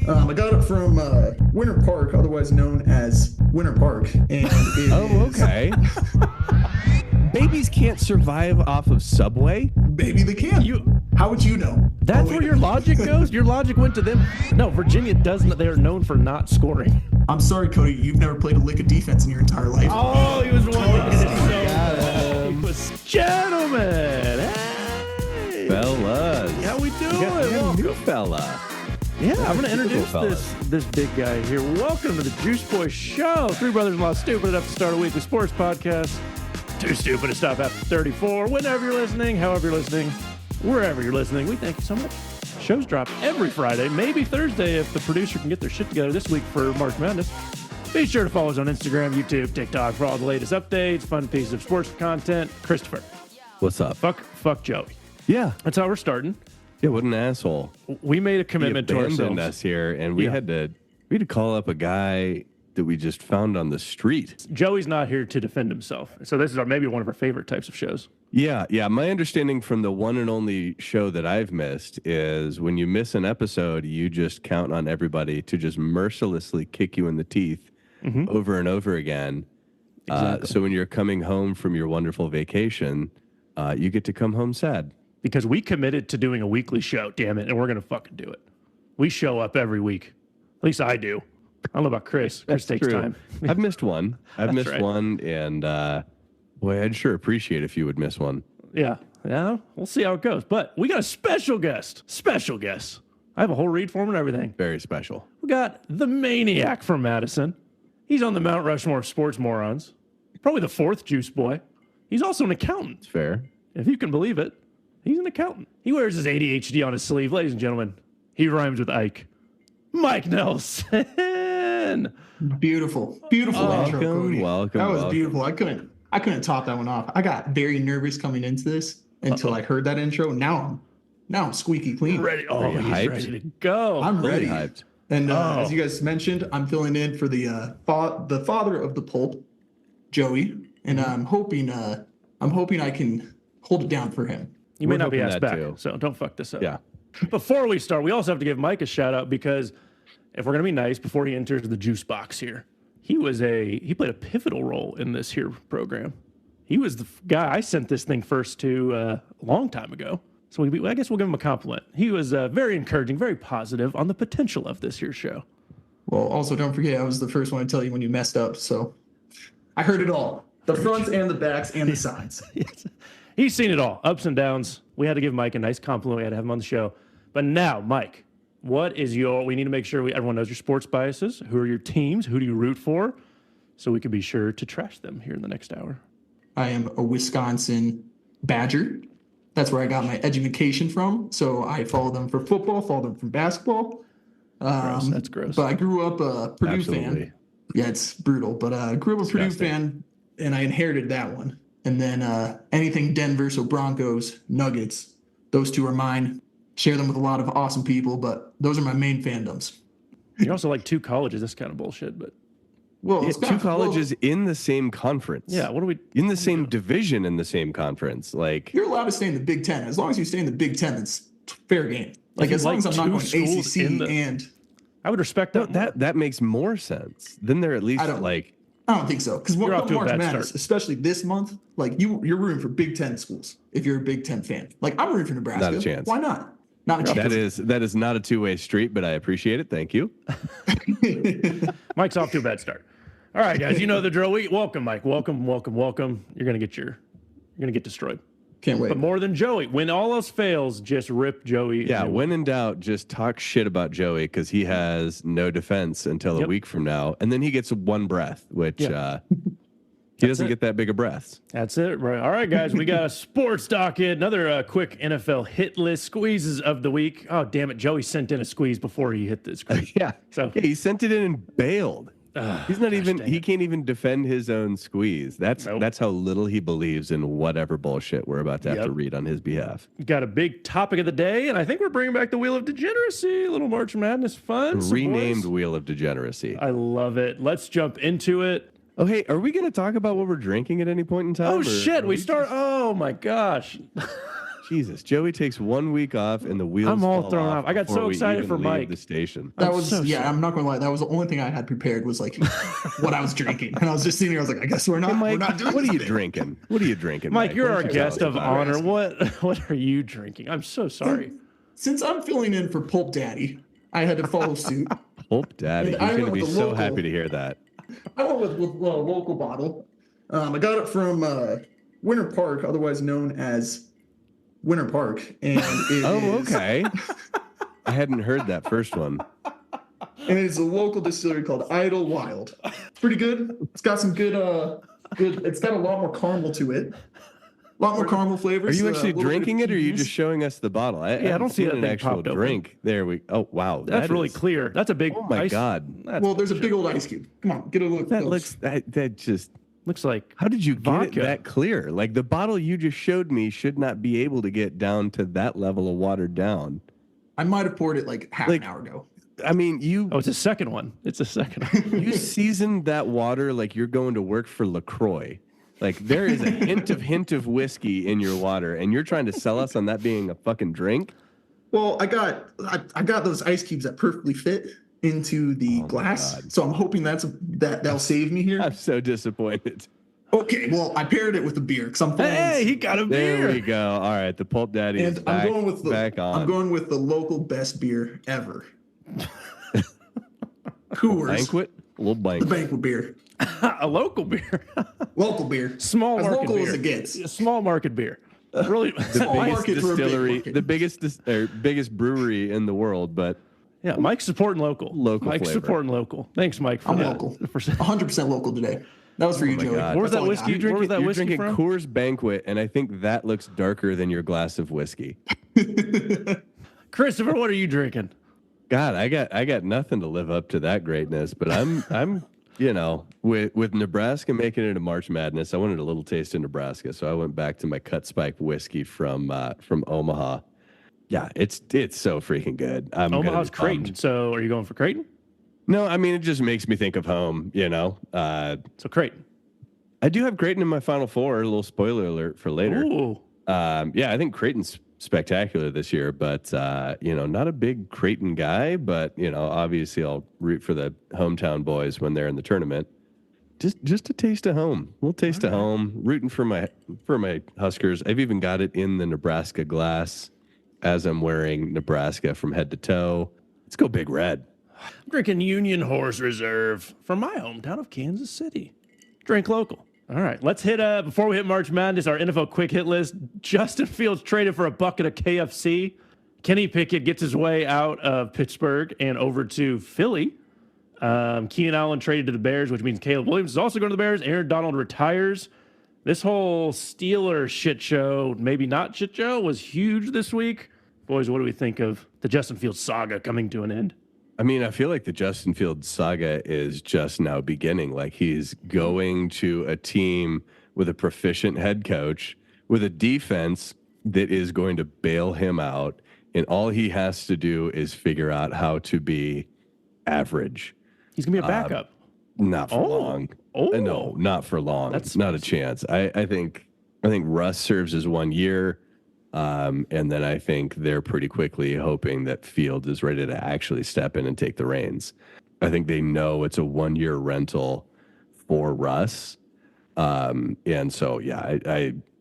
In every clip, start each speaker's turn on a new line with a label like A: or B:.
A: I got it from Winter Park, otherwise known as Winter Park. And it
B: Oh,
A: is-
B: okay. Babies can't survive off of Subway?
A: Baby, they can. How would you know?
C: That's
A: Oh,
C: where
A: wait.
C: your logic goes? Your logic went to them? No, Virginia doesn't. They are known for not scoring.
A: I'm sorry, Cody. You've never played a lick of defense in your entire life.
C: Oh, he was one that hit it
B: Got
C: so
B: him.
C: He was gentlemen. Hey.
B: Fellas.
C: How we doing?
B: You got a
C: Welcome.
B: new fella.
C: Yeah, I'm going to
B: Typical
C: introduce
B: fella.
C: this big guy here. Welcome to the JuiceBoys show. Three brothers-in-law stupid enough to start a weekly sports podcast. Too stupid to stop after 34. Whenever you're listening, however you're listening, wherever you're listening, we thank you so much. Shows drop every Friday, maybe Thursday if the producer can get their shit together this week for March Madness. Be sure to follow us on Instagram, YouTube, TikTok for all the latest updates, fun pieces of sports content. Christopher,
B: What's up?
C: fuck Joey.
B: Yeah.
C: That's how we're starting.
B: Yeah, what an asshole.
C: We made a
B: He
C: commitment to
B: abandoned
C: ourselves.
B: us here, and we
C: Yeah.
B: had to call up a guy that we just found on the street.
C: Joey's not here to defend himself. So this is maybe one of our favorite types of shows.
B: Yeah. My understanding from the one and only show that I've missed is when you miss an episode, you just count on everybody to just mercilessly kick you in the teeth over and over again.
C: Exactly.
B: So when you're coming home from your wonderful vacation, you get to come home sad.
C: Because we committed to doing a weekly show, damn it, and we're going to fucking do it. We show up every week. At least I do. I don't know about Chris. Chris takes time.
B: I've missed one. I've missed
C: right.
B: one, and boy, I'd sure appreciate if you would miss one.
C: Yeah, we'll see how it goes. But we got a special guest. I have a whole read for him and everything.
B: Very special.
C: We got the Maniac from Madison. He's on the Mount Rushmore of sports morons. Probably the fourth juice boy. He's also an accountant,
B: It's fair.
C: if you can believe it. He's an accountant. He wears his ADHD on his sleeve. Ladies and gentlemen, he rhymes with Ike. Mike Nelson.
A: Beautiful intro, Cody.
B: welcome,
A: That was
B: welcome.
A: beautiful. I couldn't top that one off. I got very nervous coming into this until I heard that intro. Now I'm squeaky clean.
C: Ready. Oh,
B: you
C: he's
B: hyped?
C: ready to go.
A: I'm ready.
B: hyped.
A: And as you guys mentioned, I'm filling in for the father of the pulp, Joey, and I'm hoping I can hold it down for him.
C: You may
B: We're
C: not be
B: hoping
C: asked
B: that
C: back,
B: too.
C: so don't fuck this up.
B: Yeah.
C: Before we start, we also have to give Mike a shout out because if we're gonna be nice, before he enters the juice box here, he played a pivotal role in this here program. He was the guy I sent this thing first to a long time ago. So I guess we'll give him a compliment. He was very encouraging, very positive on the potential of this here show.
A: Well, also don't forget I was the first one to tell you when you messed up. So I heard it all. The fronts and the backs and the sides.
C: He's seen it all, ups and downs. We had to give Mike a nice compliment. We had to have him on the show. But now, Mike, we need to make sure everyone knows your sports biases. Who are your teams? Who do you root for? So we can be sure to trash them here in the next hour.
A: I am a Wisconsin Badger. That's where I got my education from. So I follow them for football, follow them for basketball.
C: Gross. That's gross.
A: But I grew up a Purdue
B: Absolutely.
A: fan. Yeah, it's brutal. But I grew up a Purdue
B: Disgusting.
A: fan, and I inherited that one. And then anything Denver, so Broncos, Nuggets, those two are mine. Share them with a lot of awesome people, but those are my main fandoms.
C: You're also like two colleges. That's kind of bullshit. But
A: Well,
B: Yeah,
A: it's
B: two colleges in the same conference.
C: yeah, what do we?
B: In the same division in the same conference. Like,
A: You're allowed to stay in the Big Ten. As long as you stay in the Big Ten, it's fair game. Like,
C: you
A: as long
C: like
A: as I'm not
C: two
A: going
C: schools in
A: ACC
C: the-
A: and
C: I would respect
B: no,
C: that.
B: that makes more sense. Then they're at least
A: I don't-
B: like,
A: I don't think so. Because
C: You're off to a
A: March
C: bad
A: Madness,
C: start.
A: especially this month, like you're rooting for Big Ten schools if you're a Big Ten fan. Like I'm rooting for Nebraska.
B: Not a chance.
A: Why not? Not a chance.
B: that is not a two-way street, but I appreciate it. Thank you.
C: Mike's off to a bad start. All right, guys, you know the drill. Welcome, Mike. Welcome. You're gonna get destroyed.
A: Can't wait.
C: But more than Joey, when all else fails, just rip Joey.
B: Yeah,
C: a new
B: when in doubt, just talk shit about Joey because he has no defense until a
C: Yep.
B: week from now, and then he gets one breath, which
C: Yeah.
B: he doesn't
C: it.
B: get that big of breaths.
C: That's it, right? All right, guys, we got a sports docket. Another quick NFL hit list squeezes of the week. Oh, damn it, Joey sent in a squeeze before he hit the squeeze.
B: Yeah,
C: So-
B: he sent it in and bailed. He's not even.
C: dang
B: He
C: it.
B: can't even defend his own squeeze. That's
C: Nope.
B: that's how little he believes in whatever bullshit we're about to have to
C: Yep.
B: read on his behalf.
C: Got a big topic of the day, and I think we're bringing back the Wheel of Degeneracy. A little March Madness fun. So,
B: Renamed
C: boys,
B: Wheel of Degeneracy.
C: I love it. Let's jump into it.
B: Oh, hey, are we going to talk about what we're drinking at any point in time?
C: Oh
B: or
C: shit,
B: are
C: we start. Oh my gosh.
B: Jesus, Joey takes 1 week off and the wheels
C: I'm all
B: fall
C: thrown off. I got
B: before
C: so
B: we
C: excited
B: even
C: for
B: leave
C: Mike.
B: the station.
A: That
C: I'm
A: was
C: so sorry.
A: I'm not gonna lie. That was the only thing I had prepared was like what I was drinking, and I was just sitting here. I was like, I guess we're not doing
B: What
A: this
B: are you
A: bit.
B: drinking? What are you drinking,
C: Mike, you're
B: Why
C: our
B: don't you tell
C: guest
B: us
C: of
B: about it?
C: honor. What are you drinking? I'm so sorry.
A: Since I'm filling in for Pulp Daddy, I had to follow suit.
B: Pulp Daddy.
A: And
B: He's
A: I
B: going to
A: went
B: be
A: with the
B: so
A: local.
B: happy to hear that.
A: I went with a local bottle. I got it from Winter Park, otherwise known as Winter Park, and it
B: Oh,
A: is-
B: okay. I hadn't heard that first one.
A: and it's a local distillery called Idle Wild. It's pretty good. It's got some good. It's got a lot more caramel to it. A lot more caramel
B: Are
A: flavors.
B: you
A: a
B: actually
A: little bit of
B: drinking it, or are you
A: cuteness.
B: just showing us the bottle? I
C: don't
B: haven't
C: see
B: seen
C: that
B: an
C: thing
B: actual
C: popped open.
B: drink. There we. Oh wow,
C: That's really
B: is-
C: clear. That's a big.
B: Oh my God.
C: That's
A: Well, there's a big old ice cube. Come on, get a look.
B: That
A: close.
B: looks. That just.
C: looks like.
B: How did you get
C: Vodka.
B: it that clear? Like the bottle you just showed me should not be able to get down to that level of watered down.
A: I might have poured it like half
B: Like-
A: an hour ago.
B: I mean, you
C: Oh, it's a second one. It's a second one.
B: you seasoned that water like you're going to work for LaCroix. Like there is a hint of whiskey in your water, and you're trying to sell us on that being a fucking drink.
A: Well, I got those ice cubes that perfectly fit into the
B: my
A: glass,
B: God.
A: so I'm hoping that'll save me here.
B: I'm so disappointed.
A: Okay, well, I paired it with a beer because I'm
C: Hey, he got a
B: There
C: beer.
B: we go. All right, the Pulp Daddy is
A: and
B: back,
A: I'm going with
B: on.
A: the local best beer ever. Coors,
B: Banquet, a little
A: the
B: banquet.
A: banquet beer,
C: A local beer.
A: local beer,
C: Small
A: as
C: market
A: local
C: beer.
A: as it gets.
C: A small market beer. Really.
B: The
A: Small
B: biggest
A: market for a big
B: distillery,
A: market.
B: the biggest brewery in the world, but
C: Yeah, Mike's supporting local.
B: Local
C: Mike's
B: flavor.
C: supporting local. Thanks, Mike. For
A: I'm
C: that.
A: local,
C: For-
A: 100% local today. That was for you,
B: my
A: Joey.
B: God.
C: Where's
A: That's
C: that
A: all I
C: whiskey?
A: got.
C: Where was that
B: you're
C: whiskey
B: drinking
C: from?
B: Coors Banquet, and I think that looks darker than your glass of whiskey.
C: Christopher, what are you drinking?
B: God, I got nothing to live up to that greatness, but I'm with Nebraska making it a March Madness, I wanted a little taste of Nebraska, so I went back to my cut spike whiskey from Omaha. Yeah, it's so freaking good. I'm gonna
C: Omaha's
B: be bummed.
C: Creighton. So are you going for Creighton?
B: No, I mean it just makes me think of home.
C: So Creighton.
B: I do have Creighton in my Final Four. A little spoiler alert for later.
C: Ooh.
B: I think Creighton's spectacular this year, but not a big Creighton guy, but obviously I'll root for the hometown boys when they're in the tournament. Just a taste of home. A little taste of home. Rooting for my Huskers. I've even got it in the Nebraska glass as I'm wearing Nebraska from head to toe. Let's go Big Red.
C: I'm drinking Union Horse Reserve from my hometown of Kansas City. Drink local. All right, let's hit, before we hit March Madness, our NFL quick hit list. Justin Fields traded for a bucket of KFC. Kenny Pickett gets his way out of Pittsburgh and over to Philly. Keenan Allen traded to the Bears, which means Caleb Williams is also going to the Bears. Aaron Donald retires. This whole Steelers shit show, maybe not shit show, was huge this week. Boys, what do we think of the Justin Fields saga coming to an end?
B: I mean, I feel like the Justin Fields saga is just now beginning. Like he's going to a team with a proficient head coach, with a defense that is going to bail him out. And all he has to do is figure out how to be average.
C: He's going to be a backup.
B: Not for long.
C: Oh.
B: No, not for long.
C: That's
B: not a chance. I think Russ serves his 1 year. And then I think they're pretty quickly hoping that Fields is ready to actually step in and take the reins. I think they know it's a 1 year rental for Russ. And so, yeah,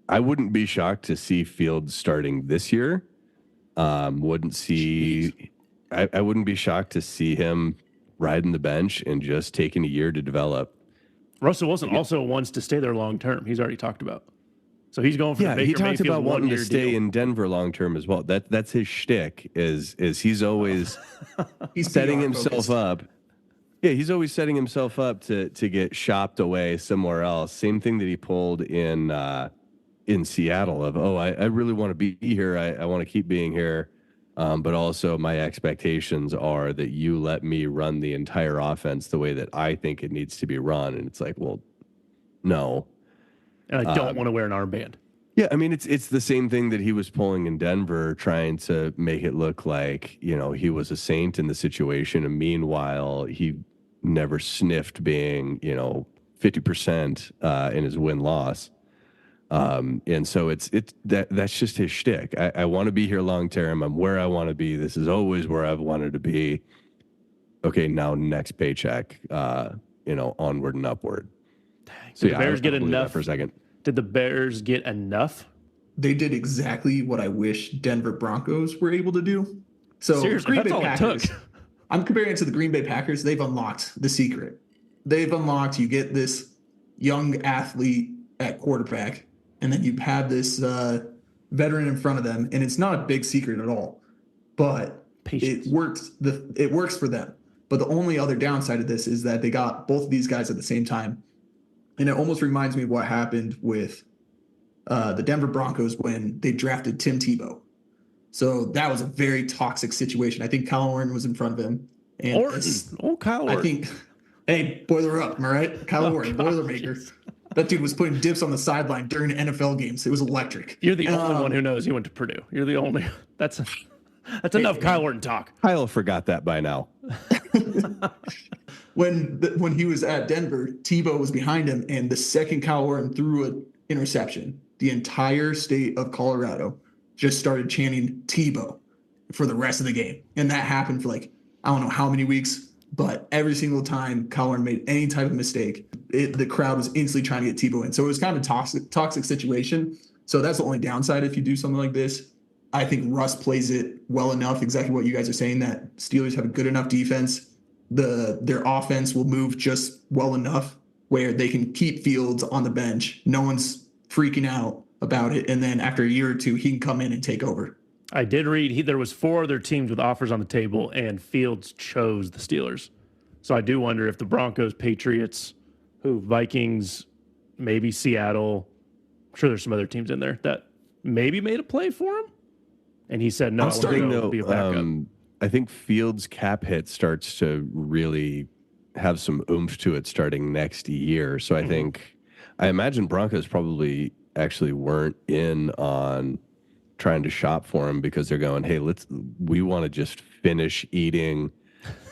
B: I wouldn't be shocked to see Fields starting this year. I wouldn't be shocked to see him riding the bench and just taking a year to develop.
C: Russell Wilson also wants to stay there long term. He's already talked about. So he's going for the Baker
B: he talked
C: Mayfield
B: about wanting to
C: 1 year
B: stay
C: deal.
B: in Denver long term as well. That's his shtick. Is he's always
A: He's
B: setting
A: PR
B: himself
A: focused.
B: up. Yeah, he's always setting himself up to get shopped away somewhere else. Same thing that he pulled in Seattle. Of I really want to be here. I want to keep being here. But also my expectations are that you let me run the entire offense the way that I think it needs to be run. And it's like, well, no.
C: And I don't want to wear an armband.
B: Yeah, I mean it's the same thing that he was pulling in Denver, trying to make it look like he was a saint in the situation, and meanwhile he never sniffed being 50% in his win loss. And so that's just his shtick. I want to be here long term. I'm where I want to be. This is always where I've wanted to be. Okay, now next paycheck, onward and upward.
C: Dang.
B: So
C: Did the Bears get enough
B: for a second?
C: Did the Bears get enough?
A: They did exactly what I wish Denver Broncos were able to do. So
C: Seriously, that's all it took.
A: I'm comparing it to the Green Bay Packers. They've unlocked the secret. They've unlocked, you get this young athlete at quarterback, and then you have this veteran in front of them, and it's not a big secret at all. But
C: Patience.
A: it works. It works for them. But the only other downside of this is that they got both of these guys at the same time. And it almost reminds me of what happened with the Denver Broncos when they drafted Tim Tebow. So that was a very toxic situation. I think Kyle Orton was in front of him. And
C: Kyle Orton.
A: I think, hey, boiler up, all right? Kyle Orton, Boilermaker. That dude was putting dips on the sideline during NFL games. It was electric.
C: You're the only one who knows he went to Purdue. You're the only. That's enough Kyle Orton talk.
B: Kyle forgot that by now.
A: When he was at Denver, Tebow was behind him, and the second Kyle Orton threw an interception, the entire state of Colorado just started chanting Tebow for the rest of the game. And that happened for I don't know how many weeks, but every single time Kyle Orton made any type of mistake, the crowd was instantly trying to get Tebow in. So it was kind of a toxic situation. So that's the only downside if you do something like this. I think Russ plays it well enough, exactly what you guys are saying, that Steelers have a good enough defense. Their offense will move just well enough where they can keep Fields on the bench. No one's freaking out about it. And then after a year or two, he can come in and take over.
C: I did read there was 4 other teams with offers on the table, and Fields chose the Steelers. So I do wonder if the Broncos, Patriots, Vikings, maybe Seattle, I'm sure there's some other teams in there that maybe made a play for him. And he said, no, I want to be a backup.
B: I think Fields' cap hit starts to really have some oomph to it starting next year. So I imagine Broncos probably actually weren't in on trying to shop for him because they're going, hey, we want to just finish eating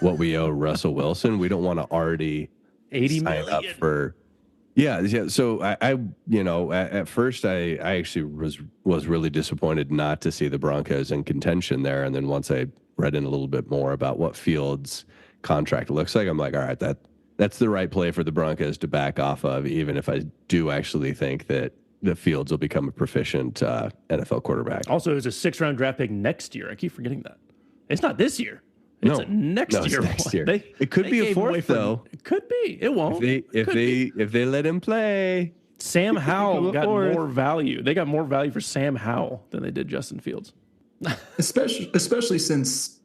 B: what we owe Russell Wilson. We don't want to already sign up for. Yeah. So I at first I actually was really disappointed not to see the Broncos in contention there. And then once I read in a little bit more about what Fields' contract looks like, I'm like, all right, that's the right play for the Broncos to back off of, even if I do actually think that the Fields will become a proficient NFL quarterback.
C: Also, it's a 6th-round draft pick next year. I keep forgetting that. It's not this year. It's next year.
B: Next year. It could be a 4th, though.
C: It could be. It won't.
B: If they let him play.
C: Sam Howell got more value. They got more value for Sam Howell than they did Justin Fields.
A: especially since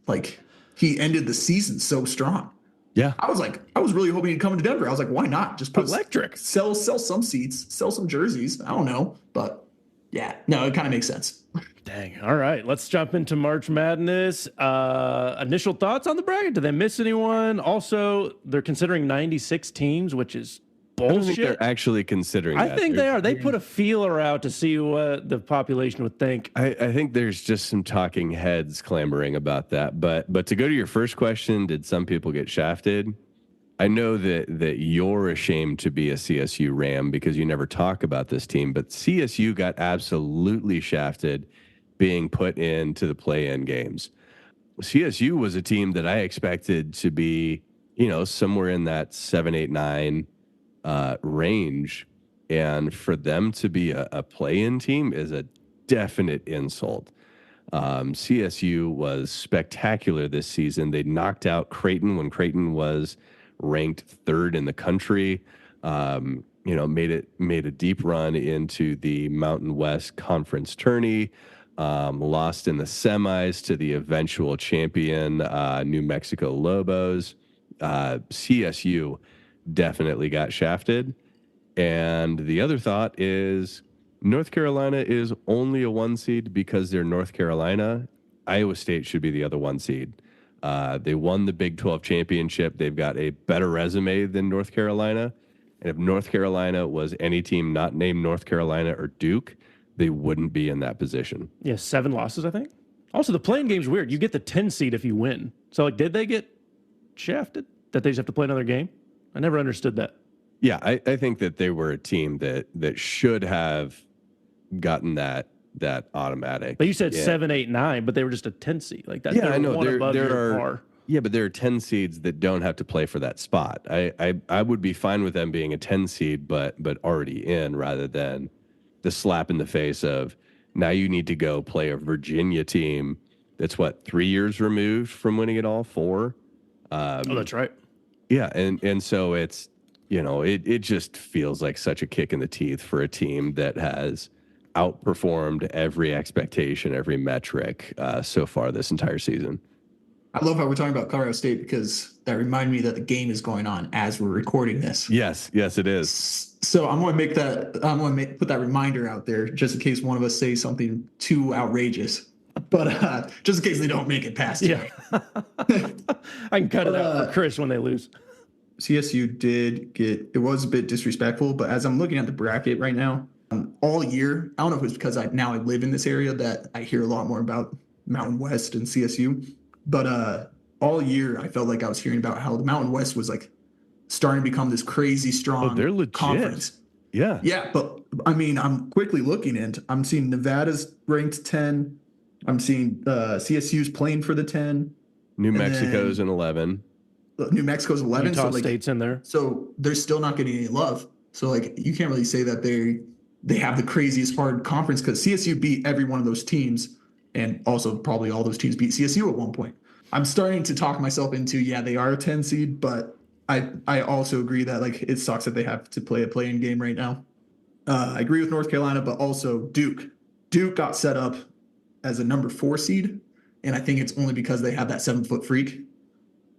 A: he ended the season so strong.
B: Yeah.
A: I was really hoping he'd come to Denver. I was like, why not? Just put
C: electric.
A: Sell some seats, sell some jerseys. I don't know. But yeah, no, it kind of makes sense.
C: Dang. All right. Let's jump into March Madness. Initial thoughts on the bracket? Did they miss anyone? Also, they're considering 96 teams, which is bullshit.
B: I don't think they're actually considering that.
C: I think they are. They put a feeler out to see what the population would think.
B: I think there's just some talking heads clamoring about that. But to go to your first question, did some people get shafted? I know that you're ashamed to be a CSU Ram because you never talk about this team, but CSU got absolutely shafted being put into the play-in games. CSU was a team that I expected to be, somewhere in that 7, 8, 9 range, and for them to be a play-in team is a definite insult. CSU was spectacular this season. They knocked out Creighton when Creighton was ranked 3rd in the country. Made a deep run into the Mountain West Conference tourney. Lost in the semis to the eventual champion New Mexico Lobos. CSU definitely got shafted. And the other thought is North Carolina is only a 1 seed because they're North Carolina. Iowa State should be the other 1 seed. They won the Big 12 championship. They've got a better resume than North Carolina. And if North Carolina was any team not named North Carolina or Duke, they wouldn't be in that position.
C: Yeah, 7 losses, I think. Also, the playing game's weird. You get the 10 seed if you win. So, did they get shafted? That they just have to play another game? I never understood that.
B: Yeah, I think that they were a team that should have gotten that automatic.
C: But you said 7, 8, 9, but they were just a 10 seed like that.
B: Yeah, I know.
C: One above your par.
B: Yeah, but there are 10 seeds that don't have to play for that spot. I would be fine with them being a 10 seed, but already in, rather than the slap in the face of now you need to go play a Virginia team that's 3 years removed from winning it all, 4.
C: Oh, that's right.
B: Yeah, and so it's, it just feels like such a kick in the teeth for a team that has outperformed every expectation, every metric so far this entire season.
A: I love how we're talking about Colorado State because that reminded me that the game is going on as we're recording this.
B: Yes, it is.
A: So I'm going to put that reminder out there just in case one of us says something too outrageous. But just in case they don't make it past.
C: Yeah. I can cut it out for Chris when they lose.
A: CSU it was a bit disrespectful, but as I'm looking at the bracket right now, all year, I don't know if it's because I live in this area that I hear a lot more about Mountain West and CSU, but all year I felt like I was hearing about how the Mountain West was like starting to become this crazy strong
B: they're legit.
A: conference.
B: Yeah.
A: Yeah, but I mean, I'm quickly looking and I'm seeing Nevada's ranked 10. I'm seeing CSU's playing for the 10.
B: New Mexico's in 11.
A: New Mexico's 11.
C: Utah
A: so like,
C: State's in there.
A: So they're still not getting any love. So like you can't really say that they have the craziest hard conference because CSU beat every one of those teams, and also probably all those teams beat CSU at one point. I'm starting to talk myself into they are a 10 seed, but I also agree that like it sucks that they have to play a play-in game right now. I agree with North Carolina, but also Duke. Duke got set up as a number 4 seed, and I think it's only because they have that 7-foot freak.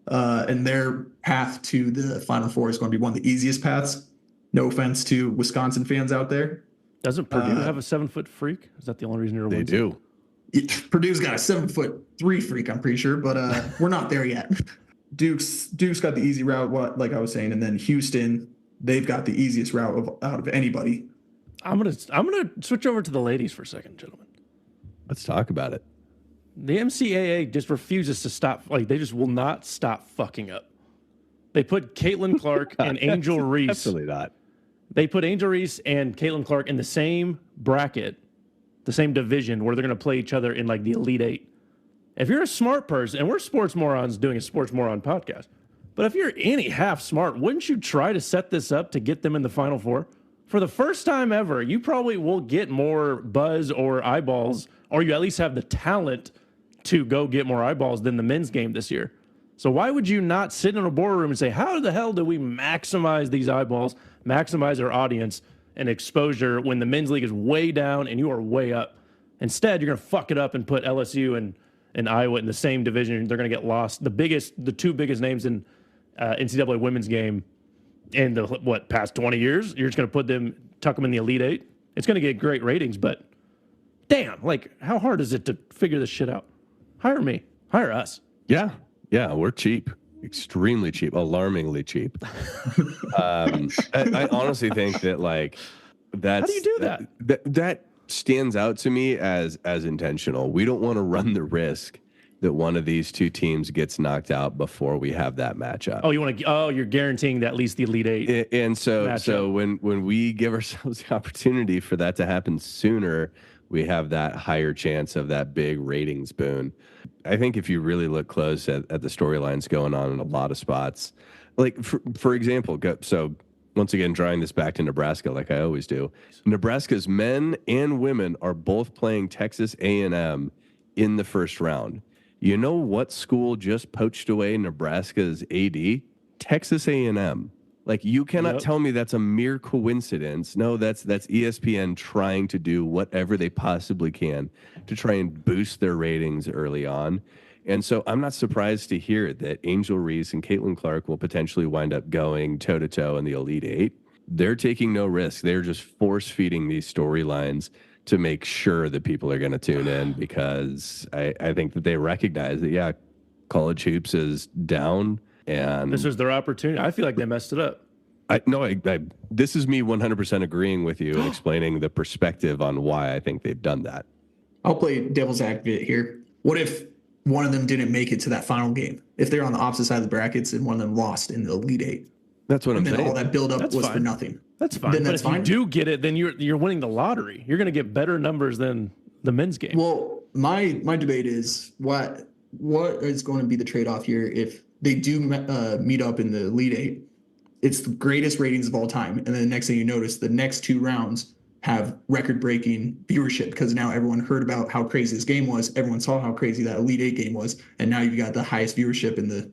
A: And their path to the Final Four is going to be one of the easiest paths. No offense to Wisconsin fans out there.
C: Doesn't Purdue have a 7-foot freak? Is that the only reason you're
B: They do.
A: Purdue's got a 7'3" freak, I'm pretty sure, but we're not there yet. Duke's got the easy route, like I was saying, and then Houston, they've got the easiest route out of anybody.
C: I'm gonna switch over to the ladies for a second, gentlemen.
B: Let's talk about it.
C: The NCAA just refuses to stop. Like, they just will not stop fucking up. They put Caitlin Clark and Angel Reese.
B: Absolutely not.
C: They put Angel Reese and Caitlin Clark in the same bracket, the same division, where they're going to play each other in like the Elite Eight. If you're a smart person, and we're sports morons doing a sports moron podcast, but if you're any half smart, wouldn't you try to set this up to get them in the Final Four? For the first time ever, you probably will get more buzz or eyeballs, or you at least have the talent to go get more eyeballs than the men's game this year. So why would you not sit in a boardroom and say, how the hell do we maximize these eyeballs, maximize our audience and exposure when the men's league is way down and you are way up? Instead, you're going to fuck it up and put LSU and Iowa in the same division. They're going to get lost. The two biggest names in NCAA women's game in the past 20 years, you're just going to tuck them in the Elite Eight. It's going to get great ratings, but damn, like, how hard is it to figure this shit out? Hire me. Hire us.
B: Yeah, we're cheap. Extremely cheap. Alarmingly cheap. I honestly think that, like, that's...
C: How do you do that?
B: That stands out to me as intentional. We don't want to run the risk that one of these two teams gets knocked out before we have that matchup.
C: Oh, you're guaranteeing that at least the Elite Eight.
B: And so
C: matchup.
B: when we give ourselves the opportunity for that to happen sooner, we have that higher chance of that big ratings boon. I think if you really look close at the storylines going on in a lot of spots, like for example, so once again, drawing this back to Nebraska, like I always do, Nebraska's men and women are both playing Texas A&M in the first round. You know what school just poached away Nebraska's AD? Texas A&M. Like, you cannot tell me that's a mere coincidence. No, that's ESPN trying to do whatever they possibly can to try and boost their ratings early on. And so I'm not surprised to hear that Angel Reese and Caitlin Clark will potentially wind up going toe-to-toe in the Elite Eight. They're taking no risk. They're just force-feeding these storylines to make sure that people are going to tune in, because I think that they recognize that, college hoops is down. And
C: this is their opportunity. I feel like they messed it up.
B: This is me 100% agreeing with you and explaining the perspective on why I think they've done that.
A: I'll play devil's advocate here. What if one of them didn't make it to that final game? If they're on the opposite side of the brackets and one of them lost in the Elite Eight?
B: That's what I'm
A: and then
B: saying.
A: all that buildup
C: That's
A: was
C: fine.
A: for nothing.
C: That's fine.
A: Then
C: But
A: that's
C: if
A: fine.
C: you do get it, then you're winning the lottery. You're going to get better numbers than the men's game.
A: Well, my debate is what is going to be the trade-off here if they do meet up in the Elite Eight. It's the greatest ratings of all time, and then the next thing you notice, the next 2 rounds have record-breaking viewership because now everyone heard about how crazy this game was. Everyone saw how crazy that Elite Eight game was, and now you've got the highest viewership in the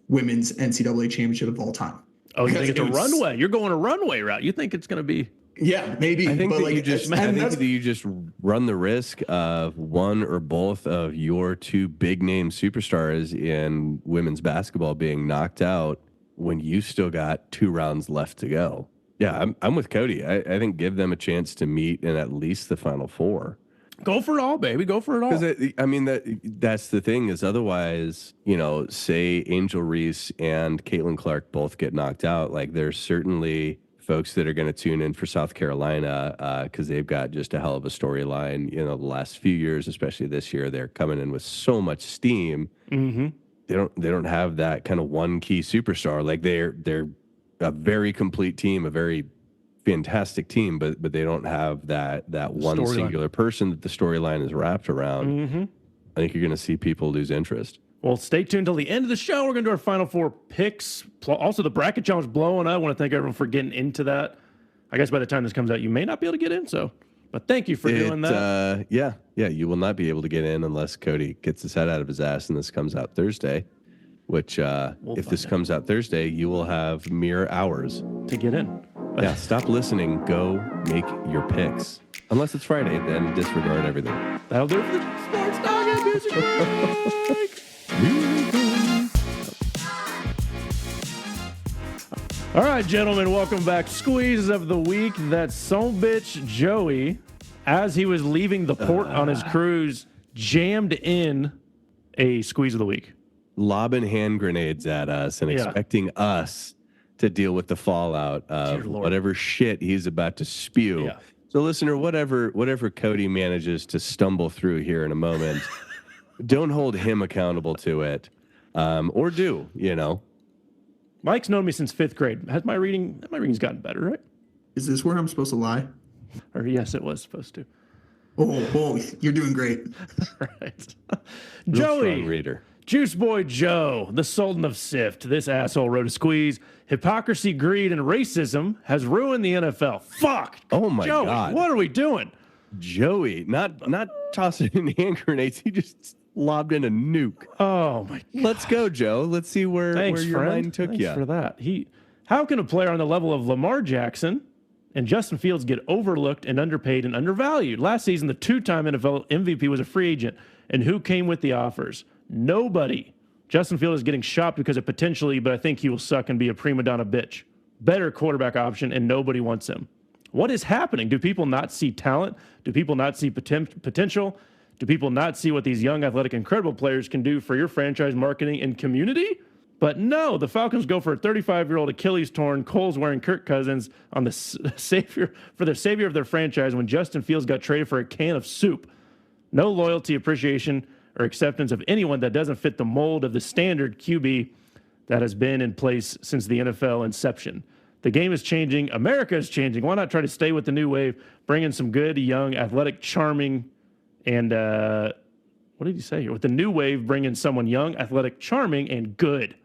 A: women's NCAA championship of all time.
C: Oh, you think it's a runway? You're going a runway route. You think it's going to be?
A: Yeah, maybe.
B: I think
A: but
B: that
A: like,
B: you just, I think that you just run the risk of one or both of your 2 big name superstars in women's basketball being knocked out when you still got 2 rounds left to go. Yeah, I'm with Cody. I think give them a chance to meet in at least the Final Four.
C: Go for it all, baby. Go for it all.
B: Because I mean that's the thing is otherwise, you know, say Angel Reese and Caitlin Clark both get knocked out. Like there's certainly folks that are going to tune in for South Carolina because they've got just a hell of a storyline. You know, the last few years, especially this year, they're coming in with so much steam.
C: Mm-hmm.
B: They don't have that kind of one key superstar. Like they're a very complete team, a very fantastic team, but they don't have that one singular person that the storyline is wrapped around.
C: Mm-hmm.
B: I think you're going to see people lose interest.
C: Well, stay tuned till the end of the show. We're going to do our Final Four picks. Also, the bracket challenge blowing up. I want to thank everyone for getting into that. I guess by the time this comes out, you may not be able to get in. But thank you for doing that.
B: Yeah, you will not be able to get in unless Cody gets his head out of his ass and this comes out Thursday. Which, if this comes out Thursday, you will have mere hours
C: to get in.
B: Yeah, stop listening. Go make your picks. Unless it's Friday, then disregard everything.
C: That'll do it for the Sports Dog and Music Break. All right, gentlemen, welcome back. Squeeze of the week. That son-bitch Joey, as he was leaving the port on his cruise, jammed in a squeeze of the week.
B: Lobbing hand grenades at us and expecting us to deal with the fallout of whatever shit he's about to spew.
C: Yeah.
B: So, listener, whatever Cody manages to stumble through here in a moment, don't hold him accountable to it, or do, you know.
C: Mike's known me since 5th grade. My reading's gotten better, right?
A: Is this where I'm supposed to lie?
C: Or yes, it was supposed to.
A: Oh, you're doing great.
C: Right.
B: Real
C: Joey,
B: strong reader.
C: Juice Boy Joe, the Sultan of Sift. This asshole wrote a squeeze. Hypocrisy, greed, and racism has ruined the NFL. Fuck.
B: Oh my
C: Joey,
B: God.
C: what are we doing?
B: Joey, not tossing in hand grenades. He just lobbed in a nuke.
C: Oh my God.
B: Let's go, Joe. Let's see where your mind took you.
C: Thanks for that. How can a player on the level of Lamar Jackson and Justin Fields get overlooked and underpaid and undervalued? Last season, the 2-time NFL MVP was a free agent. And who came with the offers? Nobody. Justin Fields is getting shopped because of potentially, but I think he will suck and be a prima donna bitch. Better quarterback option, and nobody wants him. What is happening? Do people not see talent? Do people not see potential? Do people not see what these young, athletic, incredible players can do for your franchise marketing and community? But no, the Falcons go for a 35-year-old Achilles torn, Coles wearing Kirk Cousins on the savior of their franchise when Justin Fields got traded for a can of soup. No loyalty, appreciation, or acceptance of anyone that doesn't fit the mold of the standard QB that has been in place since the NFL inception. The game is changing. America is changing. Why not try to stay with the new wave, bring in some good, young, athletic, charming, and what did you say here? With the new wave, bring in someone young, athletic, charming, and good.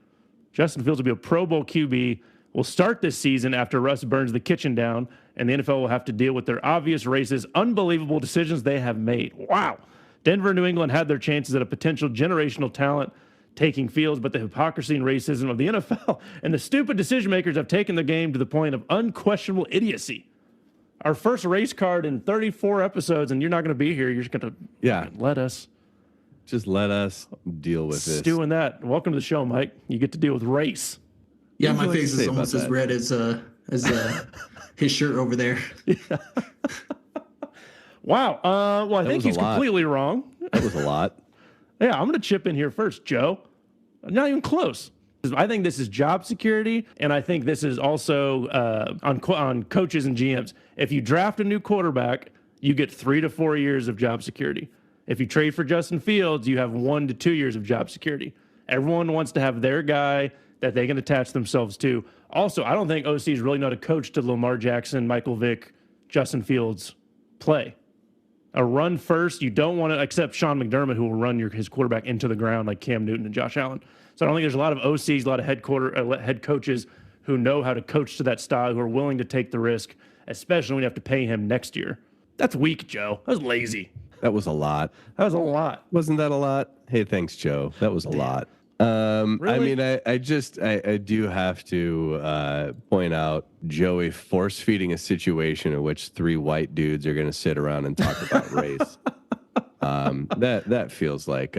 C: Justin Fields will be a Pro Bowl QB. Will start this season after Russ burns the kitchen down, and the NFL will have to deal with their obvious racist, unbelievable decisions they have made. Wow. Denver and New England had their chances at a potential generational talent taking Fields, but the hypocrisy and racism of the NFL and the stupid decision makers have taken the game to the point of unquestionable idiocy. Our first race card in 34 episodes, and you're not going to be here. You're just going to let us.
B: Just let us deal with this.
C: Doing that. Welcome to the show, Mike. You get to deal with race.
A: Yeah, my face is almost as red as his shirt over there.
C: Yeah. Wow. Well, I think he's completely wrong.
B: That was a lot.
C: Yeah, I'm going to chip in here first, Joe. Not even close. I think this is job security, and I think this is also on coaches and GMs. If you draft a new quarterback, you get 3 to 4 years of job security. If you trade for Justin Fields, you have 1 to 2 years of job security. Everyone wants to have their guy that they can attach themselves to. Also, I don't think OCs really know how to coach to Lamar Jackson, Michael Vick, Justin Fields play. A run first, you don't want to, except Sean McDermott, who will run his quarterback into the ground like Cam Newton and Josh Allen. So I don't think there's a lot of OCs, a lot of head coaches who know how to coach to that style, who are willing to take the risk, especially when you have to pay him next year. That's weak, Joe. That was lazy.
B: That was a lot.
C: That was a lot.
B: Wasn't that a lot? Hey, thanks, Joe. That was a lot. I
C: Really?
B: mean, I do have to point out Joey force feeding a situation in which 3 white dudes are going to sit around and talk about race. That feels like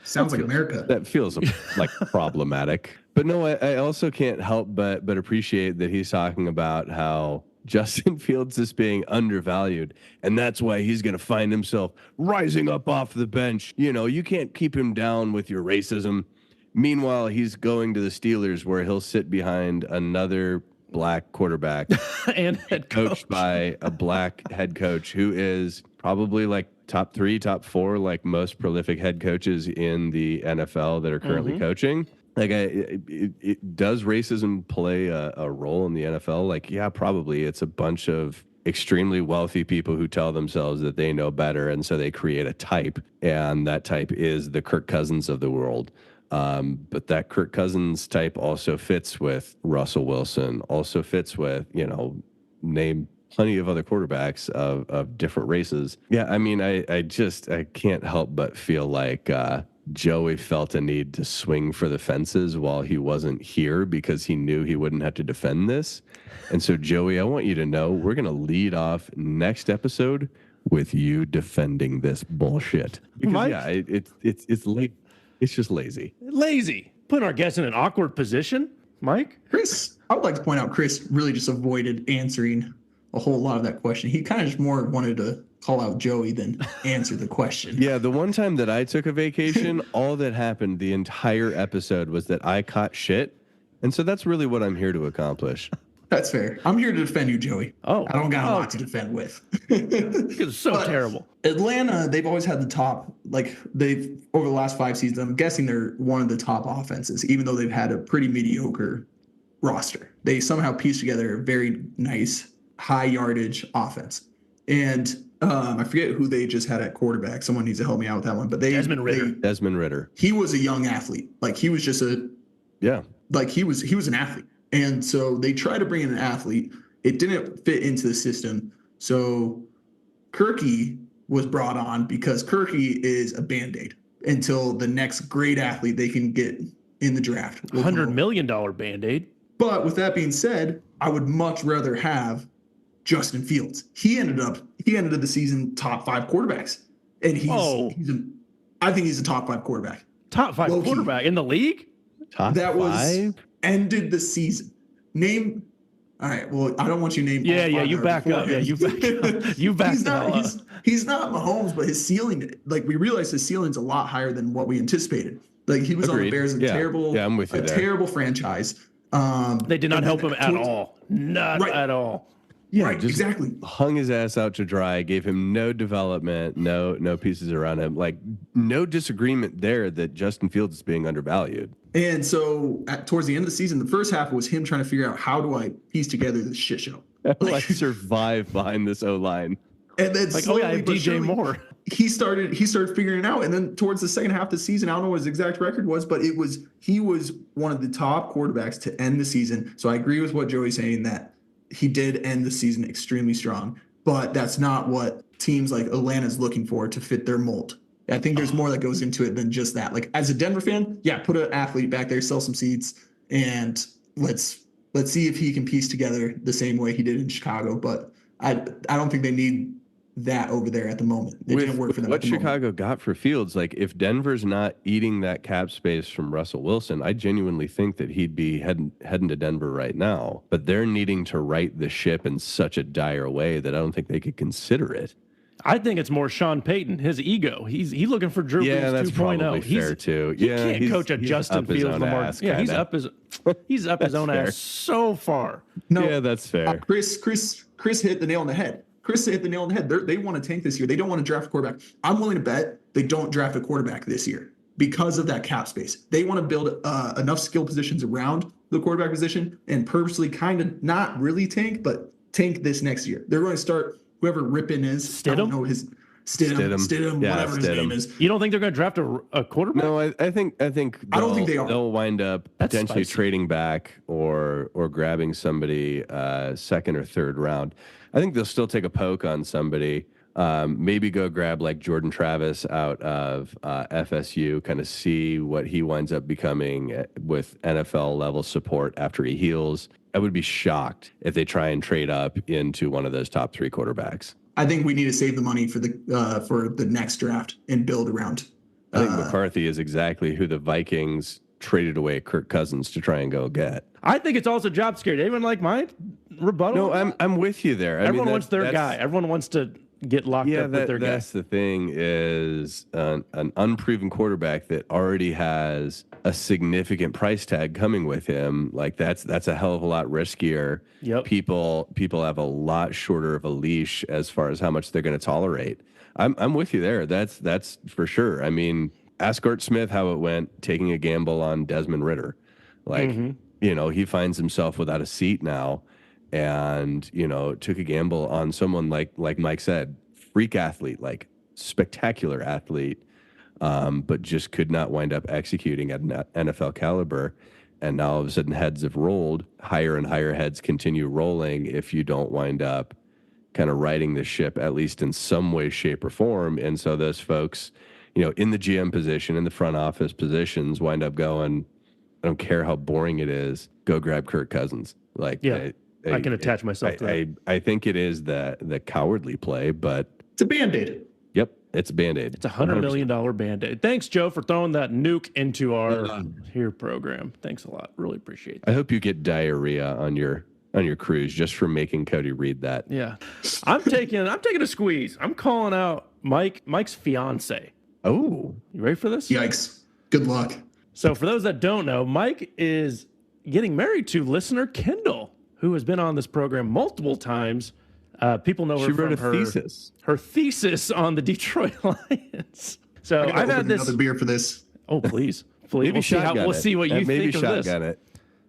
A: Sounds like America.
B: that feels like problematic. But no, I also can't help but appreciate that he's talking about how Justin Fields is being undervalued, and that's why he's going to find himself rising up off the bench. You know, you can't keep him down with your racism. Meanwhile, he's going to the Steelers, where he'll sit behind another black quarterback
C: And head coach.
B: coached by a black head coach who is probably like top 3, top 4, like most prolific head coaches in the NFL that are currently coaching. Like, does racism play a role in the NFL? Like, yeah, probably. It's a bunch of extremely wealthy people who tell themselves that they know better, and so they create a type, and that type is the Kirk Cousins of the world. But that Kirk Cousins type also fits with Russell Wilson, also fits with, name plenty of other quarterbacks of different races. Yeah, I mean, I can't help but feel like Joey felt a need to swing for the fences while he wasn't here because he knew he wouldn't have to defend this. And so, Joey, I want you to know we're going to lead off next episode with you defending this bullshit. Because,
C: Mike?
B: yeah, it's late. It's just lazy.
C: Lazy. Putting our guests in an awkward position. Mike?
A: Chris, I would like to point out Chris really just avoided answering a whole lot of that question. He kind of just more wanted to call out Joey than answer the question.
B: Yeah, the one time that I took a vacation, all that happened the entire episode was that I caught shit. And so that's really what I'm here to accomplish.
A: That's fair. I'm here to defend you, Joey.
C: Oh.
A: I don't got a lot to defend with.
C: It's so terrible.
A: Atlanta, they've always had the top, they've, over the last 5 seasons, I'm guessing they're one of the top offenses, even though they've had a pretty mediocre roster. They somehow pieced together a very nice, high yardage offense. And I forget who they just had at quarterback. Someone needs to help me out with that one. But
C: Desmond Ridder.
A: He was a young athlete. He was just he was an athlete. And so they tried to bring in an athlete. It didn't fit into the system. So Kirky was brought on because Kirky is a Band-Aid until the next great athlete they can get in the draft.
C: $100 million Band-Aid.
A: But with that being said, I would much rather have Justin Fields. He ended the season top 5 quarterbacks. And I think he's a top 5 quarterback.
C: Top 5 quarterback in the league?
B: Top
A: that
B: 5?
A: Was ended the season. Name. All right. Well, I don't want you to name.
C: Yeah. You back up. Yeah. You back up. You back up.
A: He's not Mahomes, but his ceiling, we realized his ceiling's a lot higher than what we anticipated. He was on the Bears,
B: I'm with you there.
A: Terrible franchise.
C: They did not help him at all. Not at all.
B: Yeah,
A: right,
B: just
A: exactly.
B: Hung his ass out to dry, gave him no development, no pieces around him. No disagreement there that Justin Fields is being undervalued.
A: And so towards the end of the season, the first half was him trying to figure out, how do I piece together this shit show?
B: Survive behind this O-line.
A: And then
C: I have DJ Moore.
A: He started figuring it out. And then towards the second half of the season, I don't know what his exact record was, but he was one of the top quarterbacks to end the season. So I agree with what Joey's saying, that he did end the season extremely strong, but that's not what teams like Atlanta's looking for to fit their mold. I think there's more that goes into it than just that. As a Denver fan, yeah, put an athlete back there, sell some seats, and let's see if he can piece together the same way he did in Chicago. But I don't think they need that over there at the moment. It didn't work for them.
B: What Chicago got for Fields, if Denver's not eating that cap space from Russell Wilson, I genuinely think that he'd be heading to Denver right now. But they're needing to right the ship in such a dire way that I don't think they could consider it.
C: I think it's more Sean Payton, his ego. He's looking for Drew Brees 2.0.
B: Yeah, that's probably fair too.
C: He can't coach a Justin Fields Lamar. Yeah, he's up his own ass so far.
A: No,
B: yeah, that's fair.
A: Chris hit the nail on the head. They want to tank this year. They don't want to draft a quarterback. I'm willing to bet they don't draft a quarterback this year. because of that cap space. They want to build enough skill positions around the quarterback position and purposely kind of not really tank, but tank this next year. They're going to start whoever Rippin is.
C: Stidham?
A: I don't know his Stidham,
B: Yeah,
A: whatever his name is.
C: You don't think they're going to draft a quarterback?
B: No, I think
A: I don't think they are.
B: They'll wind up
C: That's
B: potentially
C: spicy.
B: trading back or grabbing somebody second or third round. I think they'll still take a poke on somebody. Maybe go grab like Jordan Travis out of FSU, kind of see what he winds up becoming with NFL level support after he heals. I would be shocked if they try and trade up into one of those top 3 quarterbacks.
A: I think we need to save the money for the next draft and build around.
B: I think McCarthy is exactly who the Vikings traded away Kirk Cousins to try and go get.
C: I think it's also job security. Anyone like my rebuttal?
B: No, I'm with you there.
C: Everyone wants their guy. Everyone wants to get locked up with their guy.
B: That's the thing is an unproven quarterback that already has a significant price tag coming with him. Like that's a hell of a lot riskier.
C: Yep.
B: People have a lot shorter of a leash as far as how much they're going to tolerate. I'm with you there. That's for sure. I mean, ask Art Smith how it went taking a gamble on Desmond Ridder. Like, he finds himself without a seat now. And, took a gamble on someone like Mike said, freak athlete, like spectacular athlete, but just could not wind up executing at an NFL caliber. And now all of a sudden heads have rolled, higher and higher heads continue rolling if you don't wind up kind of riding the ship, at least in some way, shape, or form. And so those folks, in the GM position, in the front office positions, wind up going, I don't care how boring it is, go grab Kirk Cousins. Like,
C: yeah. I can attach myself to that.
B: I think it is the cowardly play, but
A: It's a Band-Aid.
B: Yep, it's a Band-Aid.
C: It's a $100 million Band-Aid. Thanks, Joe, for throwing that nuke into our here program. Thanks a lot. Really appreciate that.
B: I hope you get diarrhea on your cruise just for making Cody read that.
C: Yeah. I'm taking a squeeze. I'm calling out Mike's fiance.
B: Oh.
C: You ready for this?
A: Yikes. Good luck.
C: So for those that don't know, Mike is getting married to listener Kendall, who has been on this program multiple times. People know her from her thesis. Her thesis on the Detroit Lions. So I've had this.
A: Another beer for this.
C: Oh, please.
B: Maybe
C: we'll see what you think of this.
B: Shotgun it.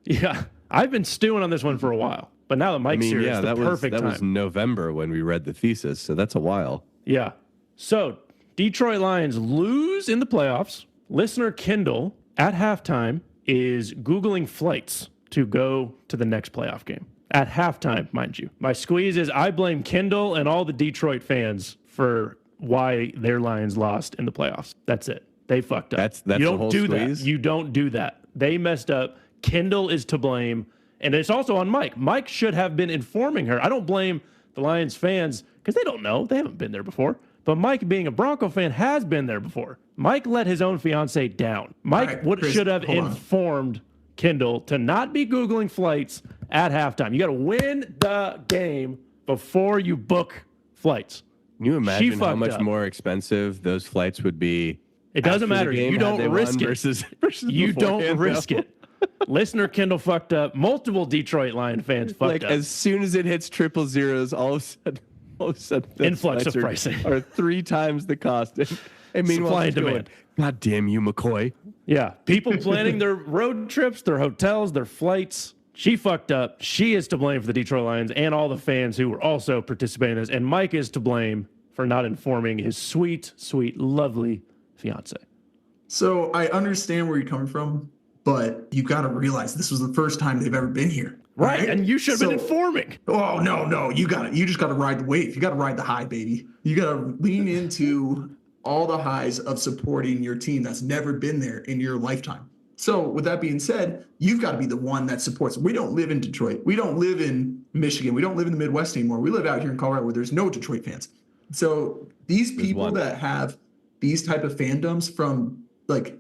C: Yeah. I've been stewing on this one for a while. But now that Mike's here, it's the perfect time.
B: That was November when we read the thesis, so that's a while.
C: Yeah. So Detroit Lions lose in the playoffs. Listener Kendall, at halftime, is Googling flights to go to the next playoff game. At halftime, mind you. My squeeze is I blame Kendall and all the Detroit fans for why their Lions lost in the playoffs. That's it. They fucked up.
B: That's
C: you
B: the
C: don't
B: whole
C: do
B: squeeze?
C: that. You don't do that. They messed up. Kendall is to blame. And it's also on Mike. Mike should have been informing her. I don't blame the Lions fans because they don't know. They haven't been there before. But Mike, being a Bronco fan, has been there before. Mike let his own fiance down. Mike should have informed Kendall to not be Googling flights at halftime. You got to win the game before you book flights.
B: Can you imagine how much more expensive those flights would be?
C: It doesn't matter. You don't risk it.
B: Versus
C: you don't risk it. Listener Kendall fucked up. Multiple Detroit Lion fans fucked up.
B: As soon as it hits 000, all of a sudden,
C: influx of pricing
B: are 3 times the cost. And meanwhile,
C: supply and demand.
B: God damn you, McCoy.
C: Yeah, people planning their road trips, their hotels, their flights. She fucked up. She is to blame for the Detroit Lions and all the fans who were also participating in this. And Mike is to blame for not informing his sweet, sweet, lovely fiance.
A: So I understand where you're coming from, but you got to realize this was the first time they've ever been here.
C: Right? And you should have been informing.
A: Oh, no. You just got to ride the wave. You got to ride the high, baby. You got to lean into all the highs of supporting your team that's never been there in your lifetime. So with that being said, you've got to be the one that supports. We don't live in Detroit. We don't live in Michigan. We don't live in the Midwest anymore. We live out here in Colorado where there's no Detroit fans. So these people that have these type of fandoms from like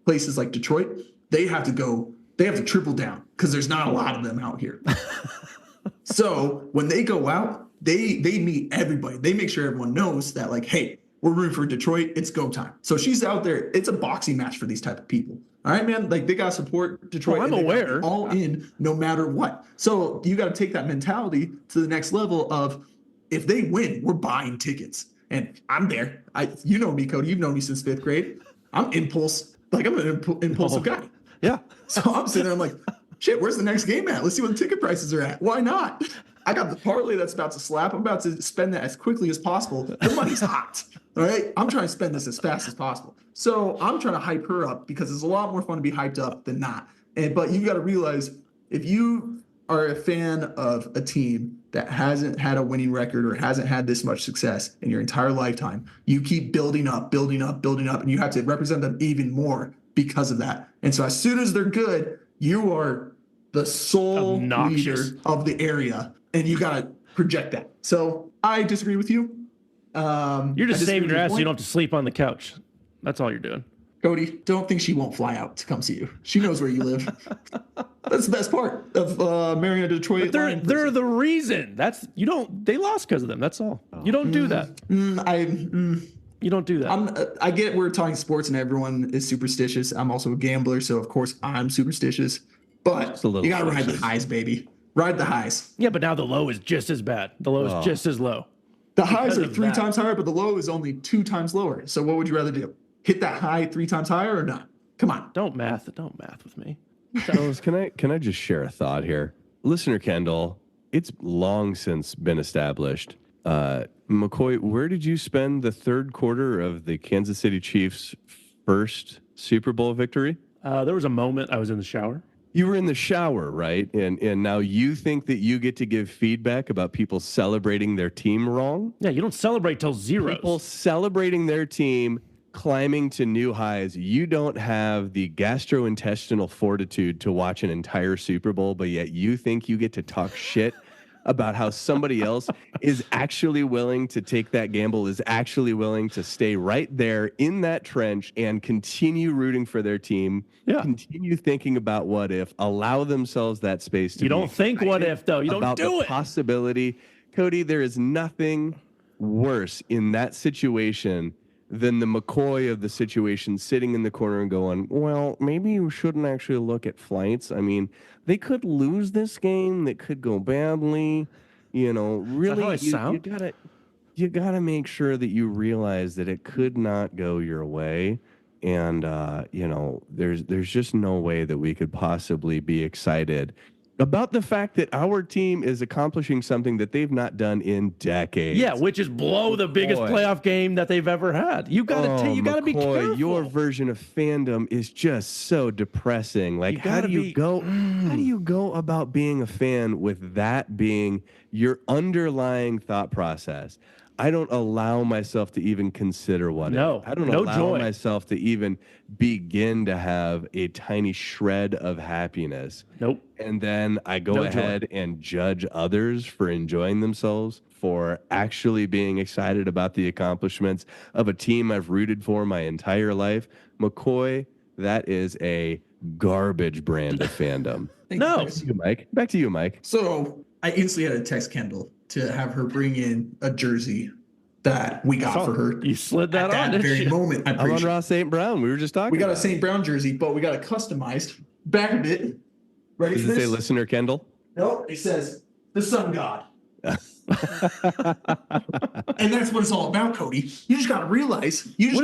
A: places like Detroit, they have to triple down because there's not a lot of them out here. So when they go out, they meet everybody. They make sure everyone knows that like, hey, we're rooting for Detroit. It's go time. So she's out there. It's a boxing match for these type of people. All right, man. Like they got to support Detroit.
C: I'm aware.
A: All in, no matter what. So you got to take that mentality to the next level of if they win, we're buying tickets. And I'm there. You know me, Cody. You've known me since 5th grade. I'm impulse. Like I'm an impulsive guy.
C: Yeah.
A: So I'm sitting there, I'm like, shit, where's the next game at? Let's see what the ticket prices are at. Why not? I got the parlay that's about to slap. I'm about to spend that as quickly as possible. The money's hot. All right. I'm trying to spend this as fast as possible. So I'm trying to hype her up because it's a lot more fun to be hyped up than not. But you've got to realize if you are a fan of a team that hasn't had a winning record or hasn't had this much success in your entire lifetime, you keep building up, and you have to represent them even more because of that. And so as soon as they're good, you are the sole leader of the area, and you got to project that. So I disagree with you.
C: You're just saving your ass so you don't have to sleep on the couch. That's all you're doing.
A: Cody, don't think she won't fly out to come see you. She knows where you live. That's the best part of marrying a Detroit.
C: But they're the reason. They lost because of them. That's all. You don't do that. You don't do that.
A: I get we're talking sports and everyone is superstitious. I'm also a gambler, so of course I'm superstitious. But you got to ride the highs, baby. Ride the highs.
C: Yeah, but now the low is just as bad. The low is just as low.
A: The highs are 3 times higher, but the low is only 2 times lower. So what would you rather do? Hit that high 3 times higher or not? Come on.
C: Don't math with me.
B: Fellas, can I just share a thought here? Listener Kendall, it's long since been established. McCoy, where did you spend the third quarter of the Kansas City Chiefs' first Super Bowl victory?
C: There was a moment I was in the shower.
B: You were in the shower, right? And now you think that you get to give feedback about people celebrating their team wrong?
C: Yeah, you don't celebrate till zeros.
B: People celebrating their team, climbing to new highs. You don't have the gastrointestinal fortitude to watch an entire Super Bowl, but yet you think you get to talk shit about how somebody else is actually willing to take that gamble, is actually willing to stay right there in that trench and continue rooting for their team, continue thinking about what if, allow themselves that space to
C: You don't think what if, though. You don't do it.
B: Possibility. Cody, there is nothing worse in that situation than the McCoy of the situation sitting in the corner and going, well, maybe you shouldn't actually look at flights. I mean, they could lose this game. That could go badly. You know, really, you gotta make sure that you realize that it could not go your way. And, you know, there's just no way that we could possibly be excited about the fact that our team is accomplishing something that they've not done in decades.
C: Yeah, which is blow the biggest playoff game that they've ever had. You got to be careful.
B: Your version of fandom is just so depressing. Like, how do you go about being a fan with that being your underlying thought process? I don't allow myself to even consider what I don't allow myself to even begin to have a tiny shred of happiness.
C: Nope.
B: And then I go ahead and judge others for enjoying themselves, for actually being excited about the accomplishments of a team I've rooted for my entire life. McCoy, that is a garbage brand of fandom. Back to you, Mike.
A: So I instantly had to text Kendall to have her bring in a jersey that we got for her.
C: You slid that
A: at
C: on
A: that very moment.
B: I'm on Ross St. Brown. We were just talking.
A: We got a St. Brown jersey, but we got it customized. Back of it. Ready
B: Does
A: for
B: it
A: this?
B: say listener Kendall?
A: Nope. It says the Sun God. And that's what it's all about, Cody. You just got to realize. You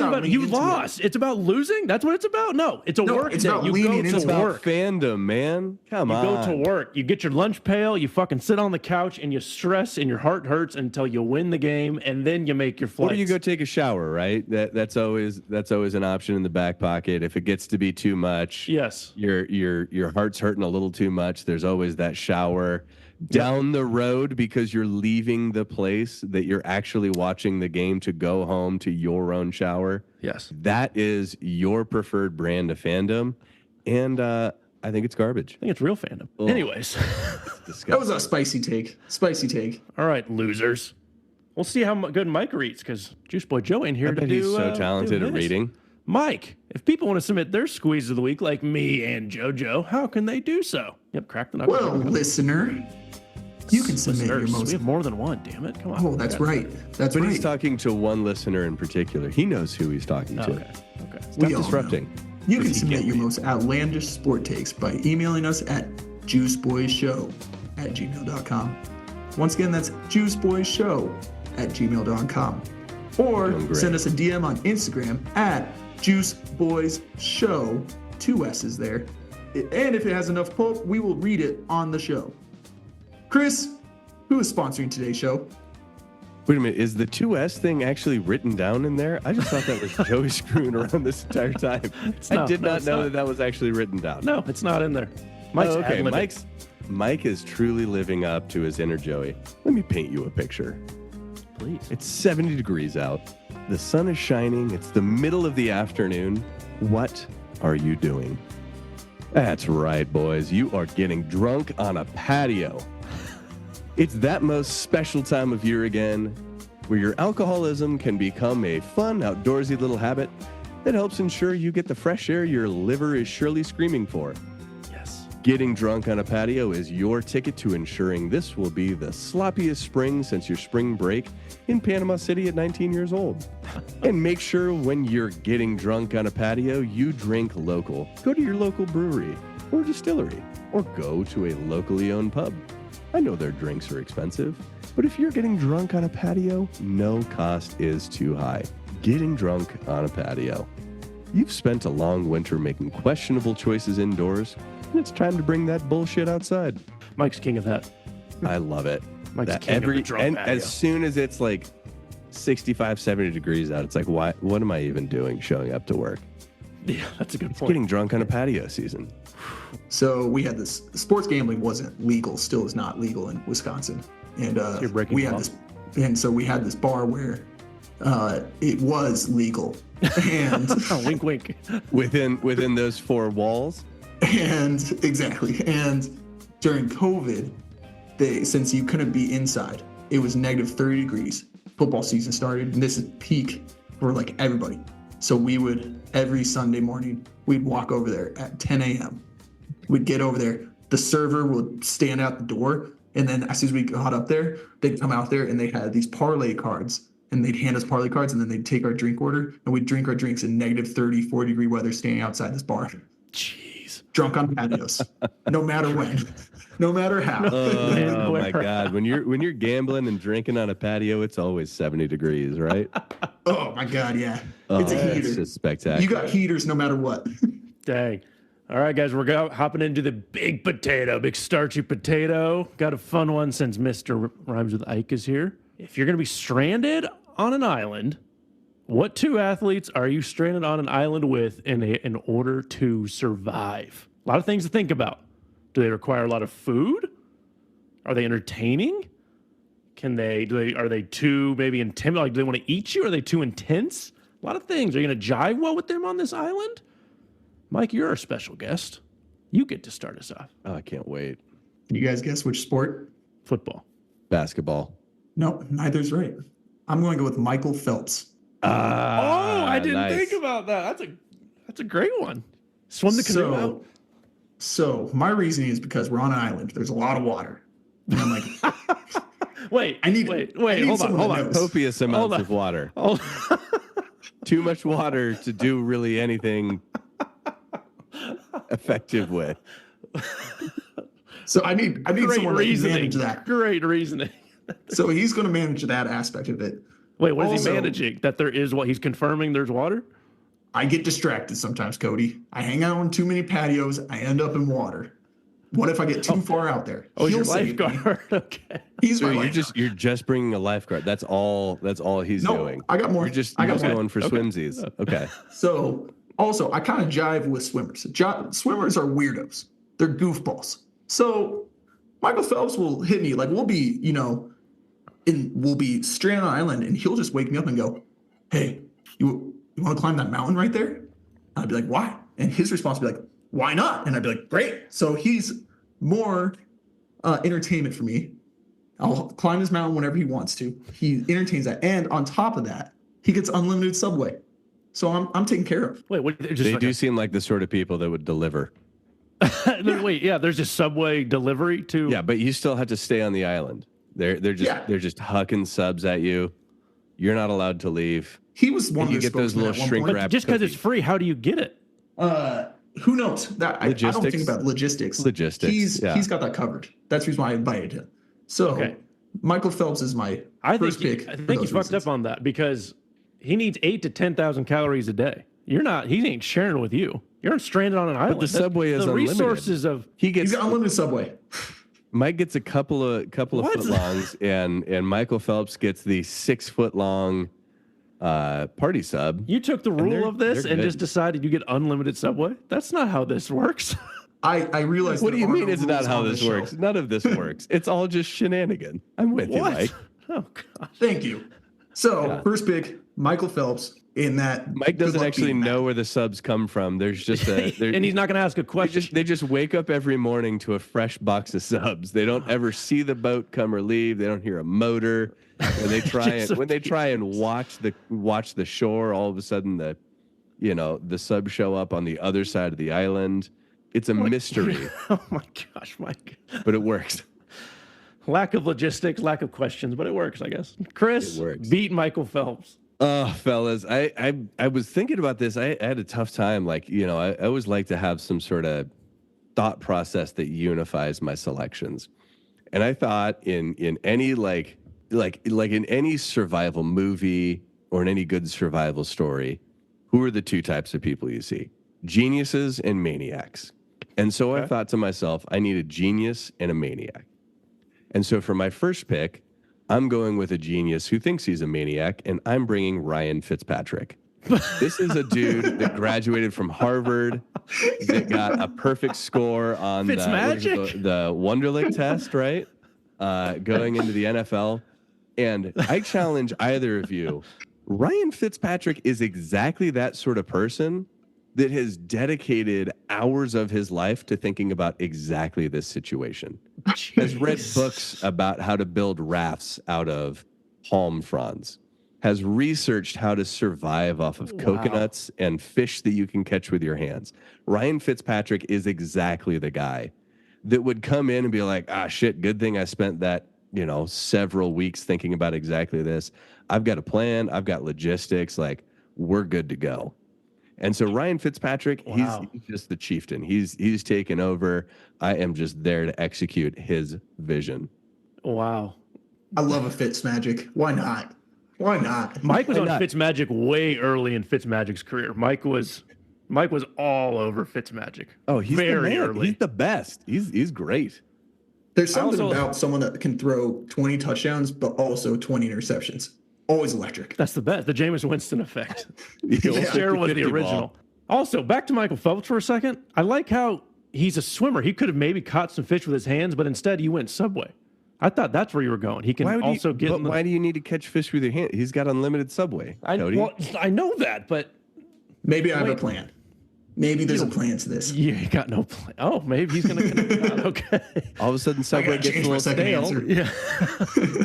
C: lost. It's about losing? That's what it's about? No, it's work
A: it's
C: day.
A: about
C: You
A: leaning
C: go
A: into
C: to
B: About
C: work.
B: fandom, man. Come on.
C: You go to work. You get your lunch pail. You fucking sit on the couch and you stress and your heart hurts until you win the game, and then you make your flights.
B: Or you go take a shower, right? That's always an option in the back pocket. If it gets to be too much,
C: yes,
B: your heart's hurting a little too much. There's always that shower down the road because you're leaving the place that you're actually watching the game to go home to your own shower.
C: Yes.
B: That is your preferred brand of fandom. And I think it's garbage.
C: I think it's real fandom. Oh. Anyways.
A: That was a spicy take.
C: All right, losers. We'll see how good Mike reads, because Juice Boy Joe ain't here to do.
B: He's so talented at reading.
C: Mike, if people want to submit their squeeze of the week like me and JoJo, how can they do so? Yep, crack the knuckles.
A: Well, listener, you can submit your most.
C: We have more than one, damn it. Come on.
A: Oh, that's right. That's
B: but
A: right.
B: He's talking to one listener in particular. He knows who he's talking to.
C: Okay.
B: Stop disrupting.
A: You can submit your most outlandish sport takes by emailing us at juiceboyshow@gmail.com. Once again, that's juiceboyshow@gmail.com. Or send us a DM on Instagram at Juice Boys Show, 2 S's there. And if it has enough pulp, we will read it on the show. Chris, who is sponsoring today's show?
B: Wait a minute, is the 2S thing actually written down in there? I just thought that was Joey screwing around this entire time. I did not know that was actually written down.
C: No, it's not in there. Mike's
B: okay,
C: ad-libbing.
B: Mike is truly living up to his inner Joey. Let me paint you a picture.
C: Please.
B: It's 70 degrees out. The sun is shining. It's the middle of the afternoon. What are you doing? That's right, boys. You are getting drunk on a patio. It's that most special time of year again, where your alcoholism can become a fun, outdoorsy little habit that helps ensure you get the fresh air your liver is surely screaming for.
C: Yes.
B: Getting drunk on a patio is your ticket to ensuring this will be the sloppiest spring since your spring break in Panama City at 19 years old. And make sure when you're getting drunk on a patio, you drink local. Go to your local brewery or distillery, or go to a locally owned pub. I know their drinks are expensive, but if you're getting drunk on a patio, no cost is too high. Getting drunk on a patio. You've spent a long winter making questionable choices indoors, and it's time to bring that bullshit outside.
C: Mike's king of that.
B: I love it.
C: Mike's king of the drunk patio.
B: As soon as it's like 65, 70 degrees out, it's like, what am I even doing showing up to work?
C: Yeah, that's a good
B: It's
C: point.
B: getting drunk on a patio season.
A: So we had this, sports gambling wasn't legal, still is not legal in Wisconsin. And
C: you're breaking
A: we
C: the
A: had
C: law.
A: this, and so we had this bar where it was legal. And
C: Oh, wink, wink.
B: Within those 4 walls.
A: and exactly. And during COVID, since you couldn't be inside, it was negative 30 degrees. Football season started, and this is peak for like everybody. So we would, every Sunday morning, we'd walk over there at 10 a.m. We'd get over there. The server would stand out the door. And then as soon as we got up there, they'd come out there and they had these parlay cards. And they'd hand us parlay cards, and then they'd take our drink order. And we'd drink our drinks in negative 30, 40-degree weather standing outside this bar.
C: Jeez.
A: Drunk on patios. No matter when. No matter how.
B: Oh my God. When you're gambling and drinking on a patio, it's always 70 degrees, right?
A: Oh my God, yeah.
B: Oh,
A: It's a heater.
B: It's just spectacular.
A: You got heaters no matter what.
C: Dang. All right, guys, we're hopping into the big potato, big starchy potato. Got a fun one since Mr. Rhymes with Ike is here. If you're going to be stranded on an island, what 2 athletes are you stranded on an island with in order to survive? A lot of things to think about. Do they require a lot of food? Are they entertaining? Are they too maybe intimidating? Like, do they want to eat you? Are they too intense? A lot of things. Are you going to jive well with them on this island? Mike, you're our special guest. You get to start us off.
B: Oh, I can't wait.
A: Can you guys guess which sport?
C: Football.
B: Basketball.
A: No, neither's right. I'm going to go with Michael Phelps.
C: I didn't
B: nice.
C: think about that. That's a great one. Swim the canoe out.
A: So my reasoning is because we're on an island. There's a lot of water. And I'm like,
C: Wait,
A: I need
C: hold
A: someone
C: on.
A: that knows.
B: Copious amounts of water.
C: Hold
B: Too much water to do really anything effective with.
A: So I need
C: Great
A: someone that can
C: reasoning.
A: manage that.
C: Great reasoning.
A: So he's going to manage that aspect of it.
C: Wait, what is he
A: Also-
C: managing? That there is what he's confirming there's water?
A: I get distracted sometimes, Cody. I hang out on too many patios. I end up in water. What if I get too far out there?
C: Oh, he's
A: He'll
C: your
A: save me.
C: lifeguard. Okay.
A: He's
B: So
A: my
B: you're
A: lifeguard.
B: just bringing a lifeguard. That's all he's
A: No,
B: doing.
A: I got more.
B: You're just
A: I got more.
B: going for swimsies. Okay.
A: So also, I kind of jive with swimmers. Swimmers are weirdos. They're goofballs. So Michael Phelps will hit me like we'll be stranded on an island, and he'll just wake me up and go, "Hey, you want to climb that mountain right there?" I'd be like, "Why?" And his response would be like, "Why not?" And I'd be like, "Great." So he's more entertainment for me. I'll climb this mountain whenever he wants to. He entertains that, and on top of that, he gets unlimited subway. So I'm taken care of.
C: Wait, what? Just
B: They
C: like
B: do seem like the sort of people that would deliver.
C: Wait, yeah, there's just Subway delivery to.
B: Yeah, but you still have to stay on the island. They're just hucking subs at you. You're not allowed to leave.
A: He was one
B: And
A: of
B: you
A: the
B: get those
A: spokesmen
B: little
A: at one
B: shrink
A: point.
B: wrap
C: Just because it's
B: cookies.
C: free, how do you get it?
A: Who knows? That I don't
B: Logistics.
A: think about logistics.
B: Logistics, yeah.
A: He's got that covered. That's the reason why I invited him. So
C: Okay.
A: Michael Phelps is my
C: I
A: first
C: think
A: pick.
C: I
A: for
C: think he's
A: those
C: fucked up
A: reasons.
C: on that because he needs 8,000 to 10,000 calories a day. You're not. He ain't sharing with you. You're stranded on an island.
B: But the subway is
C: the
B: unlimited.
C: resources of
A: He's got unlimited subway.
B: Mike gets a couple of footlongs, and Michael Phelps gets the 6 foot long party sub.
C: You took the rule of this and
B: good.
C: just decided you get unlimited subway. That's not how this works.
A: I realize.
B: What do you mean it's not how this works? None of this works. It's all just shenanigan. I'm with you, Mike.
C: Oh gosh.
A: Thank you. So first pick, Michael Phelps. In that,
B: Mike doesn't actually know where the subs come from. There's just
C: and he's not going to ask a question.
B: They just wake up every morning to a fresh box of subs. They don't ever see the boat come or leave. They don't hear a motor. When they try and watch the shore, all of a sudden the subs show up on the other side of the island. It's a mystery.
C: Oh my gosh, Mike!
B: But it works.
C: Lack of logistics, lack of questions, but it works, I guess. Chris beat Michael Phelps.
B: Oh, fellas, I was thinking about this. I had a tough time. I always like to have some sort of thought process that unifies my selections. And I thought in any like in any survival movie or in any good survival story, who are the two types of people you see? Geniuses and maniacs. And so I thought to myself, I need a genius and a maniac. And so for my first pick, I'm going with a genius who thinks he's a maniac, and I'm bringing Ryan Fitzpatrick. This is a dude that graduated from Harvard, that got a perfect score on the Wonderlic test, right? Going into the NFL. And I challenge either of you. Ryan Fitzpatrick is exactly that sort of person that has dedicated hours of his life to thinking about exactly this situation.
C: Jeez.
B: Has read books about how to build rafts out of palm fronds, has researched how to survive off of coconuts and fish that you can catch with your hands. Ryan Fitzpatrick is exactly the guy that would come in and be like, shit, good thing I spent that, several weeks thinking about exactly this. I've got a plan. I've got logistics. Like, we're good to go. And so Ryan Fitzpatrick, he's just the chieftain. He's taken over. I am just there to execute his vision.
C: Wow.
A: I love a Fitzmagic. Why not? Why not?
C: Mike was on Fitzmagic way early in Fitzmagic's career. Mike was all over Fitzmagic.
B: Oh, he's
C: very early.
B: He's the best. He's great.
A: There's something about someone that can throw 20 touchdowns, but also 20 interceptions. Always electric.
C: That's the best. The Jameis Winston effect. Share was the original. Ball. Also, back to Michael Phelps for a second. I like how he's a swimmer. He could have maybe caught some fish with his hands, but instead he went Subway. I thought that's where you were going. He can also get.
B: But why do you need to catch fish with your hand? He's got unlimited Subway. Cody.
C: I know that, but
A: maybe I have a plan. Maybe there's a plan to this.
C: Yeah, you got no plan. Oh, maybe he's going to connect it out. Okay.
B: All of a sudden, Subway gets a little stale.
C: Yeah.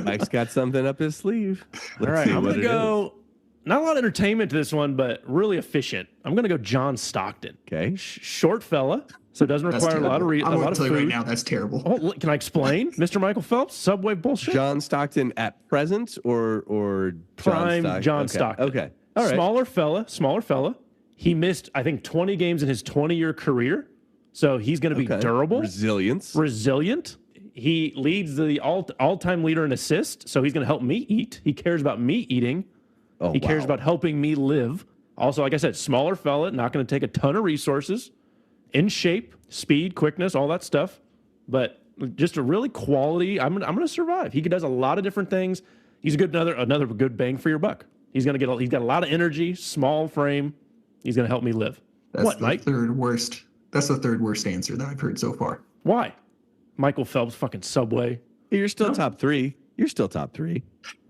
B: Mike's got something up his sleeve.
C: All right, I'm going to go. Not a lot of entertainment to this one, but really efficient. I'm going to go John Stockton.
B: Okay.
C: Short fella, so it doesn't require a lot of
A: I'm going to tell you right now, that's terrible.
C: Oh, can I explain, Mr. Michael Phelps? Subway bullshit.
B: John Stockton at present or
C: prime John Stockton.
B: Okay. All right.
C: Smaller fella. He missed, I think, 20 games in his 20-year career. So he's going to be durable. Resilient. He leads the all-time leader in assists, so he's going to help me eat. He cares about me eating. He cares about helping me live. Also, like I said, smaller fella, not going to take a ton of resources. In shape, speed, quickness, all that stuff. But just a really quality, I'm going to survive. He does a lot of different things. He's a good another good bang for your buck. He's got a lot of energy, small frame. He's going to help me live.
A: That's the third worst. That's the third worst answer that I've heard so far.
C: Why? Michael Phelps, fucking Subway.
B: You're still top three.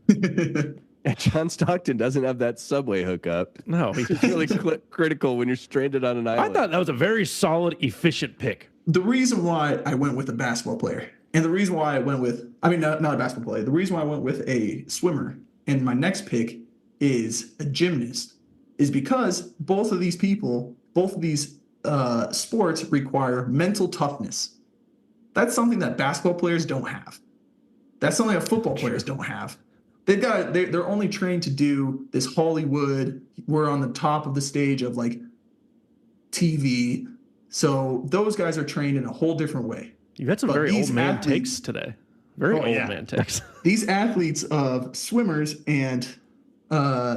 B: And John Stockton doesn't have that Subway hookup.
C: No,
B: he's really critical when you're stranded on an island.
C: I thought that was a very solid, efficient pick.
A: The reason why I went with a basketball player, and the reason why I went with, not a basketball player, the reason why I went with a swimmer, and my next pick is a gymnast, is because both of these sports require mental toughness. That's something that basketball players don't have. That's something that football players don't have. They're only trained to do this Hollywood. We're on the top of the stage of like TV. So those guys are trained in a whole different way.
C: You had some very old man takes today. Very old man takes.
A: These athletes of swimmers and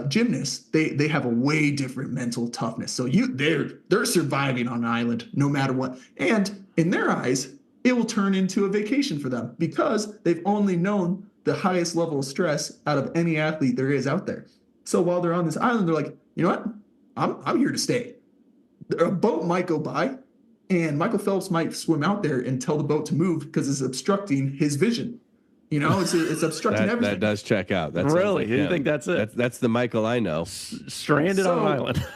A: gymnasts, they have a way different mental toughness. So they're surviving on an island no matter what. And in their eyes, it will turn into a vacation for them because they've only known the highest level of stress out of any athlete there is out there. So while they're on this island, they're like, you know what? I'm here to stay. A boat might go by, and Michael Phelps might swim out there and tell the boat to move because it's obstructing his vision. You know, it's obstructing everything.
B: That does check out. That
C: really? You think that's it?
B: That's the Michael I know.
C: Stranded on an island.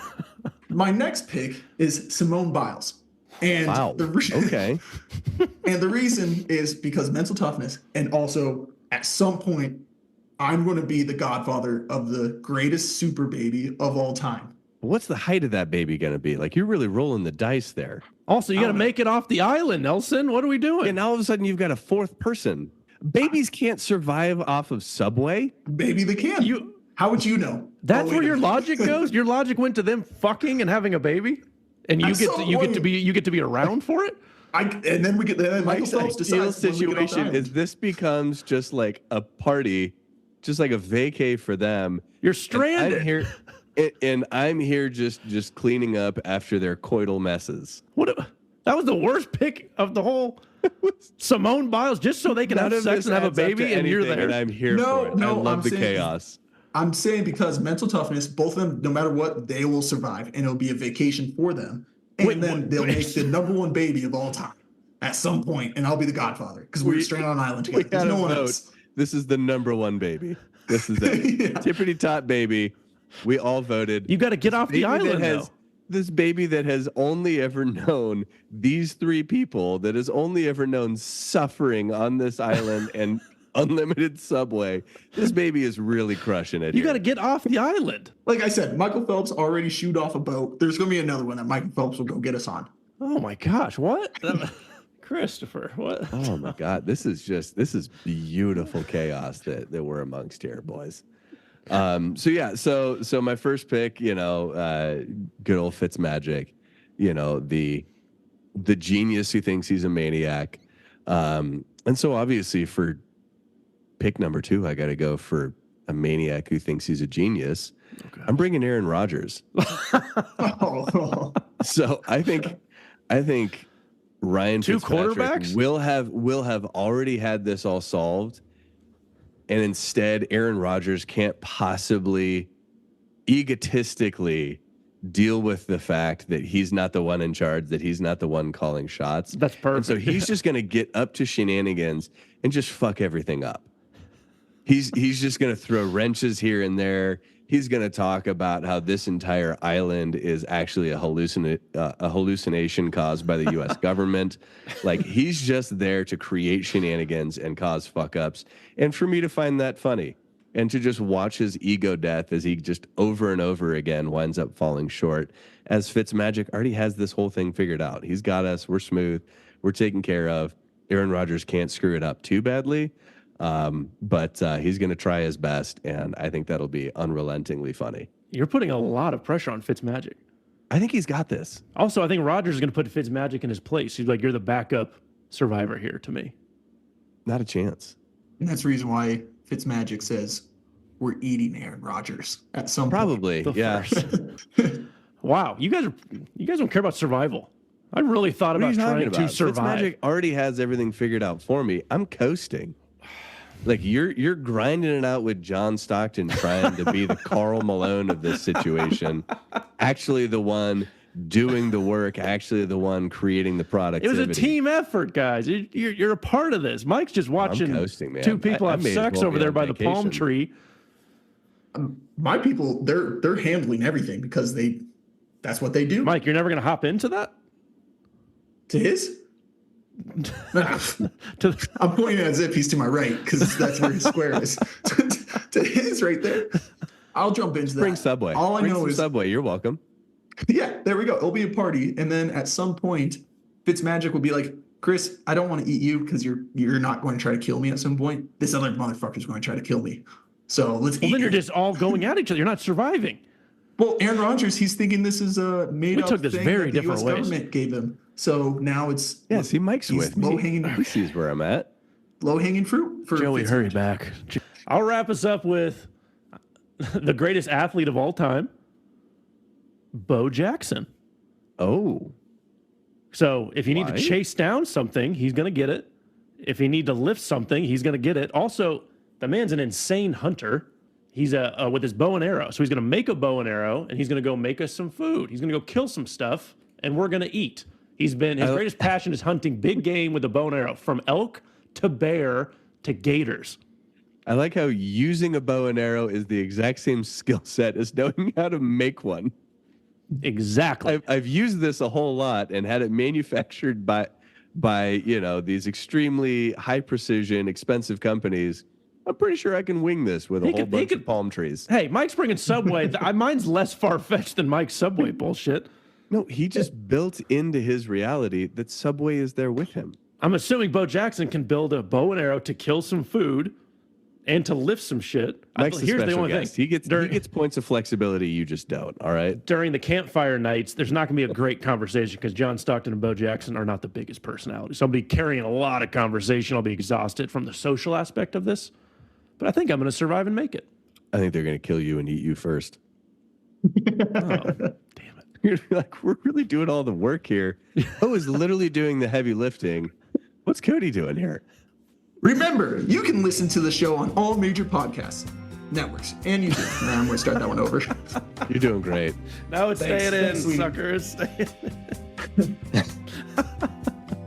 A: My next pick is Simone Biles. And
B: wow. Okay.
A: And the reason is because mental toughness, and also at some point, I'm going to be the godfather of the greatest super baby of all time.
B: What's the height of that baby going to be? Like, you're really rolling the dice there.
C: Also, you got to make it off the island, Nelson. What are we doing?
B: And all of a sudden, you've got a fourth person. Babies can't survive off of Subway.
A: Maybe they can. How would you know?
C: That's where your logic goes. Your logic went to them fucking and having a baby, and you get to be around for it.
A: And then Michael Phelps decides
B: situation is this becomes just like a party, just like a vacay for them.
C: You're stranded.
B: And I'm here just cleaning up after their coital messes.
C: That was the worst pick of the whole. Simone Biles, just so they can have sex and have a baby, and you're there.
B: And I'm here for it. I love the chaos.
A: I'm saying because mental toughness, both of them, no matter what, they will survive, and it'll be a vacation for them. And then they'll make the number one baby of all time at some point, and I'll be the godfather because we're stranded on an island together. There's no one else.
B: This is the number one baby. This is it. Yeah. Tippity top baby. We all voted.
C: You got to get off the island, though.
B: This baby that has only ever known these three people, that has only ever known suffering on this island and unlimited Subway. This baby is really crushing it.
C: You got to get off the island.
A: Like I said, Michael Phelps already shoot off a boat. There's going to be another one that Michael Phelps will go get us on.
C: Oh my gosh, what? Christopher, what?
B: Oh my God, this is beautiful chaos that we're amongst here, boys. So my first pick, good old Fitzmagic, the genius who thinks he's a maniac. And so obviously for pick number 2, I got to go for a maniac who thinks he's a genius. Okay. I'm bringing Aaron Rodgers. So I think Ryan Fitzpatrick will have already had this all solved. And instead, Aaron Rodgers can't possibly egotistically deal with the fact that he's not the one in charge, that he's not the one calling shots.
C: That's perfect.
B: And so he's just going to get up to Shenanigans and just fuck everything up. He's just going to throw wrenches here and there. He's going to talk about how this entire island is actually a hallucination caused by the U.S. government. Like, he's just there to create shenanigans and cause fuck-ups. And for me to find that funny and to just watch his ego death as he just over and over again winds up falling short, as Fitzmagic already has this whole thing figured out. He's got us. We're smooth. We're taken care of. Aaron Rodgers can't screw it up too badly. But he's going to try his best, and I think that'll be unrelentingly funny.
C: You're putting a lot of pressure on Fitzmagic.
B: I think he's got this.
C: Also, I think Rodgers is going to put Fitzmagic in his place. He's like, you're the backup survivor here to me.
B: Not a chance.
A: And that's the reason why Fitzmagic says we're eating Aaron Rodgers at some
B: probably,
A: point.
B: Yeah.
C: Wow, you guys don't care about survival. I really thought about trying to survive.
B: Fitzmagic already has everything figured out for me. I'm coasting. Like, you're grinding it out with John Stockton trying to be the Karl Malone of this situation. Actually the one doing the work, actually the one creating the productivity.
C: It was a team effort, guys. You're a part of this. Mike's just watching two people have sex over there by the palm tree.
A: My people, they're handling everything because that's what they do.
C: Mike, you're never going to hop into that?
A: To his? I'm pointing as if he's to my right because that's where his square is. To his right there. I'll jump into that.
B: Bring Subway.
A: All I know is
B: Subway. You're welcome.
A: Yeah, there we go. It'll be a party, and then at some point, Fitzmagic will be like, "Chris, I don't want to eat you because you're not going to try to kill me at some point. This other motherfucker's going to try to kill me. So let's." Well,
C: then you're just all going at each other. You're not surviving.
A: Well, Aaron Rodgers, he's thinking this is a made-up thing that the U.S. government gave him. So now it's
B: see, Mike's with me. He sees where I'm at.
A: Low-hanging fruit for
C: Joey. Hurry back. I'll wrap us up with the greatest athlete of all time, Bo Jackson.
B: Oh.
C: So if you need to chase down something, he's going to get it. If you need to lift something, he's going to get it. Also, the man's an insane hunter. He's with his bow and arrow. So he's going to make a bow and arrow, and he's going to go make us some food. He's going to go kill some stuff, and we're going to eat. His greatest passion is hunting big game with a bow and arrow, from elk to bear to gators.
B: I like how using a bow and arrow is the exact same skill set as knowing how to make one.
C: Exactly.
B: I've used this a whole lot and had it manufactured by these extremely high precision, expensive companies. I'm pretty sure I can wing this with a whole bunch of palm trees.
C: Hey, Mike's bringing Subway. Mine's less far-fetched than Mike's Subway bullshit.
B: No, he just built into his reality that Subway is there with him.
C: I'm assuming Bo Jackson can build a bow and arrow to kill some food and to lift some shit.
B: Mike's the special guest.
C: Thing.
B: He gets points of flexibility. You just don't. All right.
C: During the campfire nights, there's not going to be a great conversation because John Stockton and Bo Jackson are not the biggest personalities. So I'll be carrying a lot of conversation. I'll be exhausted from the social aspect of this. But I think I'm going to survive and make it.
B: I think they're going to kill you and eat you first.
C: Oh, damn it.
B: You're like, we're really doing all the work here. Bo is literally doing the heavy lifting. What's Cody doing here?
A: Remember, you can listen to the show on all major podcast networks and YouTube. I'm going to start that one over.
B: You're doing great.
C: Now it's staying in,
A: sweetie.
C: suckers.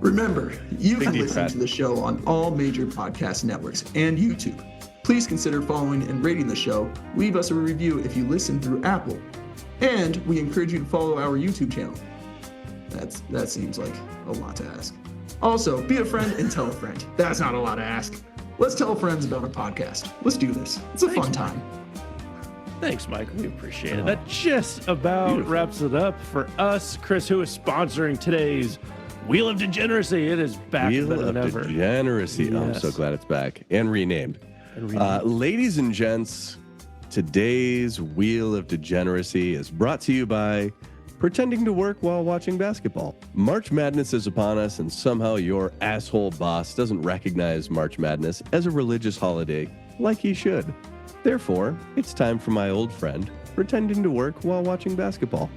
A: Remember, you can listen
B: breath.
A: to the show on all major podcast networks and YouTube. Please consider following and rating the show. Leave us a review if you listen through Apple. And we encourage you to follow our YouTube channel. That seems like a lot to ask. Also, be a friend and tell a friend. That's not a lot to ask. Let's tell friends about our podcast. Let's do this. It's a fun time.
C: Thanks, Mike. We appreciate it. That just about wraps it up for us. Chris, who is sponsoring today's Wheel of Degeneracy. It is back
B: Wheel
C: better than
B: of
C: ever.
B: Degeneracy.
C: Yes.
B: Oh, I'm so glad it's back and renamed. Ladies and gents, today's Wheel of Degeneracy is brought to you by pretending to work while watching basketball. March Madness is upon us, and somehow your asshole boss doesn't recognize March Madness as a religious holiday like he should. Therefore, it's time for my old friend pretending to work while watching basketball.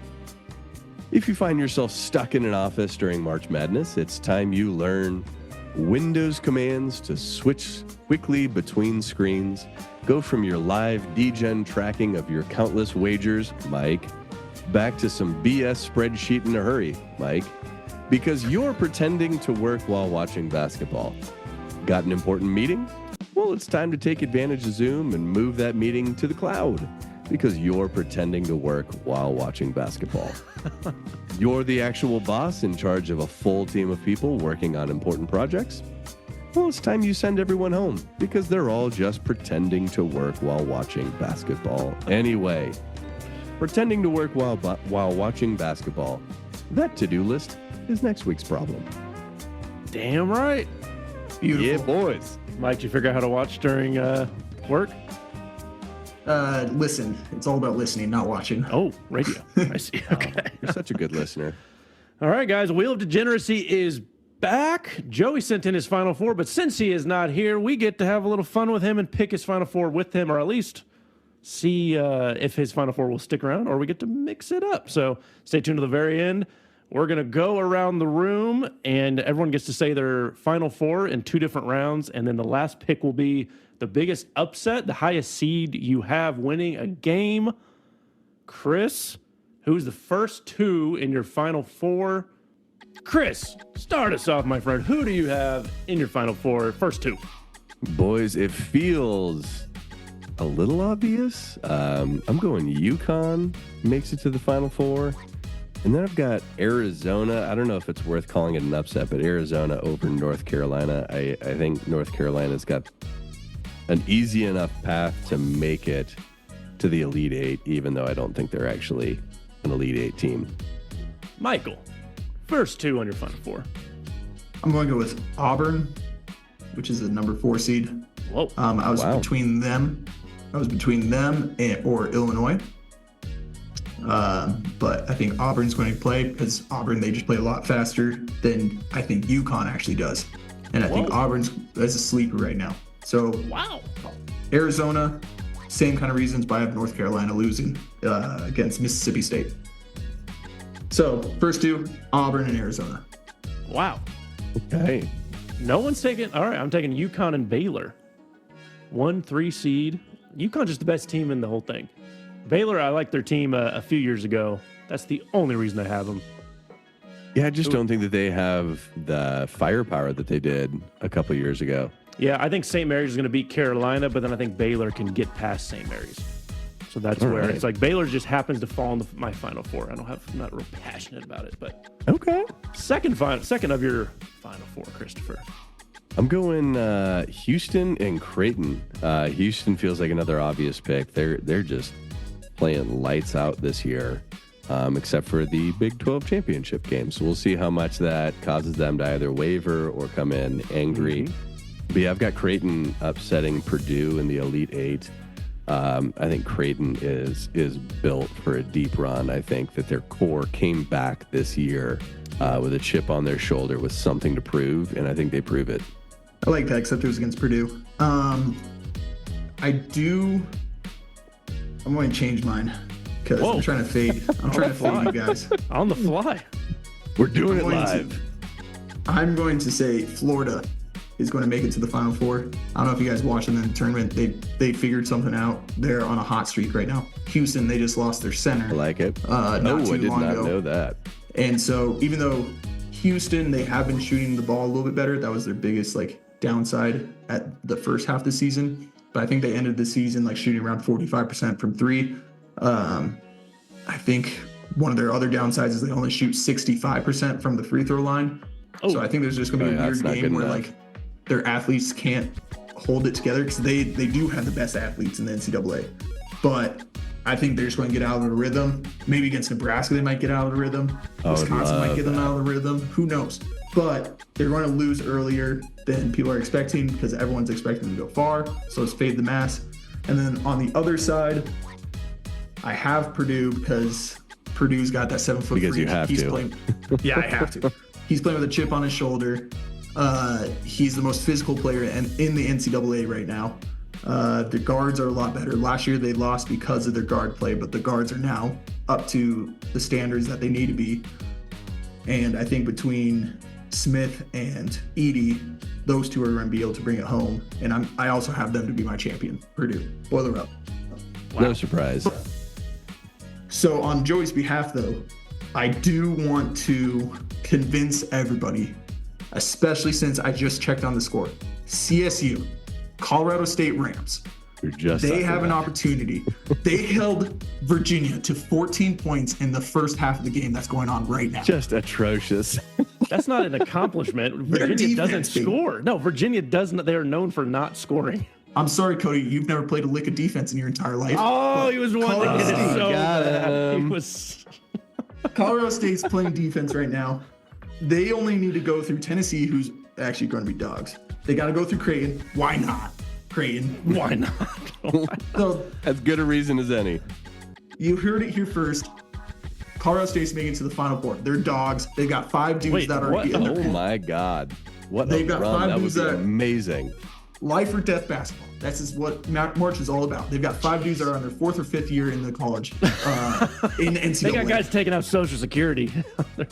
B: If you find yourself stuck in an office during March Madness, it's time you learn Windows commands to switch quickly between screens. Go from your live degen tracking of your countless wagers, Mike, back to some BS spreadsheet in a hurry, Mike, because you're pretending to work while watching basketball. Got an important meeting? Well, it's time to take advantage of Zoom and move that meeting to the cloud because you're pretending to work while watching basketball. You're the actual boss in charge of a full team of people working on important projects? Well, it's time you send everyone home because they're all just pretending to work while watching basketball anyway. Pretending to work while watching basketball. That to-do list is next week's problem.
C: Damn right.
A: Beautiful.
B: Yeah, boys.
C: Mike, did you figure out how to watch during work?
A: Listen. It's all about listening, not watching.
C: Oh, radio. I see. Okay.
B: You're such a good listener.
C: All right, guys. Wheel of Degeneracy is back. Joey sent in his Final Four, but since he is not here, we get to have a little fun with him and pick his Final Four with him, or at least see if his Final Four will stick around, or we get to mix it up. So stay tuned to the very end. We're going to go around the room, and everyone gets to say their Final Four in 2 different rounds, and then the last pick will be the biggest upset, the highest seed you have winning a game. Chris, who's the first 2 in your Final Four? Chris, start us off, my friend. Who do you have in your Final Four? First 2.
B: Boys, it feels a little obvious. I'm going UConn makes it to the Final Four. And then I've got Arizona. I don't know if it's worth calling it an upset, but Arizona over North Carolina. I think North Carolina's got an easy enough path to make it to the Elite Eight, even though I don't think they're actually an Elite Eight team.
C: Michael, first 2 on your Final Four.
A: I'm going to go with Auburn, which is the number 4 seed.
C: Whoa.
A: I was between them. Or Illinois. But I think Auburn's going to play because Auburn, they just play a lot faster than I think UConn actually does. And I think Auburn's as a sleeper right now. So
C: Wow.
A: Arizona Same kind of reasons, but I have North Carolina losing against Mississippi State. So, first two, Auburn and Arizona.
C: Wow.
B: Okay.
C: No one's taking. All right, I'm taking UConn and Baylor. 1-3 seed. UConn's just the best team in the whole thing. Baylor, I liked their team a few years ago. That's the only reason I have them.
B: Yeah, I just don't think that they have the firepower that they did a couple years ago.
C: Yeah, I think St. Mary's is going to beat Carolina, but then I think Baylor can get past St. Mary's. So that's where it's like Baylor just happens to fall in my Final Four. I'm not real passionate about it, but
B: Okay.
C: second of your Final Four, Christopher.
B: I'm going Houston and Creighton. Houston feels like another obvious pick. They're just playing lights out this year, except for the Big 12 championship game. So we'll see how much that causes them to either waver or come in angry. But yeah, I've got Creighton upsetting Purdue in the Elite Eight. I think Creighton is built for a deep run. I think that their core came back this year with a chip on their shoulder with something to prove, and I think they prove it.
A: I like that, except it was against Purdue. I'm going to change mine because I'm trying to fade. I'm trying to fade you guys.
C: On the fly.
B: We're doing it live.
A: I'm going to say Florida is going to make it to the Final Four. I don't know if you guys watched them in the tournament. They figured something out. They're on a hot streak right now. Houston, they just lost their center.
B: I like it.
A: I
B: did not know that.
A: And so even though Houston, they have been shooting the ball a little bit better. That was their biggest downside at the first half of the season. But I think they ended the season shooting around 45% from three. I think one of their other downsides is they only shoot 65% from the free throw line. So I think there's just going to be a weird game where their athletes can't hold it together because they do have the best athletes in the NCAA. But I think they're just going to get out of the rhythm. Maybe against Nebraska, they might get out of the rhythm. Wisconsin might get them out of the rhythm. Who knows? But they're going to lose earlier than people are expecting because everyone's expecting them to go far. So it's fade the mass. And then on the other side, I have Purdue because Purdue's got that 7 foot.
B: Because you have to.
A: Yeah, I have to. He's playing with a chip on his shoulder. He's the most physical player in the NCAA right now. The guards are a lot better. Last year they lost because of their guard play, but the guards are now up to the standards that they need to be. And I think between Smith and Edey, those two are going to be able to bring it home. And I also have them to be my champion, Purdue. Boiler up.
B: Wow. No surprise.
A: So on Joey's behalf, though, I do want to convince everybody, especially since I just checked on the score. CSU, Colorado State Rams. They have an opportunity. They held Virginia to 14 points in the first half of the game that's going on right now.
B: Just atrocious.
C: That's not an accomplishment. Virginia doesn't score. No, Virginia doesn't. They're known for not scoring.
A: I'm sorry, Cody. You've never played a lick of defense in your entire life.
C: Oh, he was one that did it so bad.
B: He
C: was.
A: Colorado State's playing defense right now. They only need to go through Tennessee, who's actually going to be dogs. They got to go through Creighton. Why not? Creighton.
C: Why not?
A: So,
B: as good a reason as any.
A: You heard it here first. Colorado State's making it to the Final Four. They're dogs. They got 5 dudes that are in
B: Oh my God. What
A: They've
B: a
A: got
B: run.
A: 5
B: That
A: dudes
B: would be
A: that
B: amazing.
A: Life or death basketball. That's just what March is all about. They've got 5 dudes that are on their 4th or 5th year in the college in the NCAA.
C: They got guys taking out Social Security.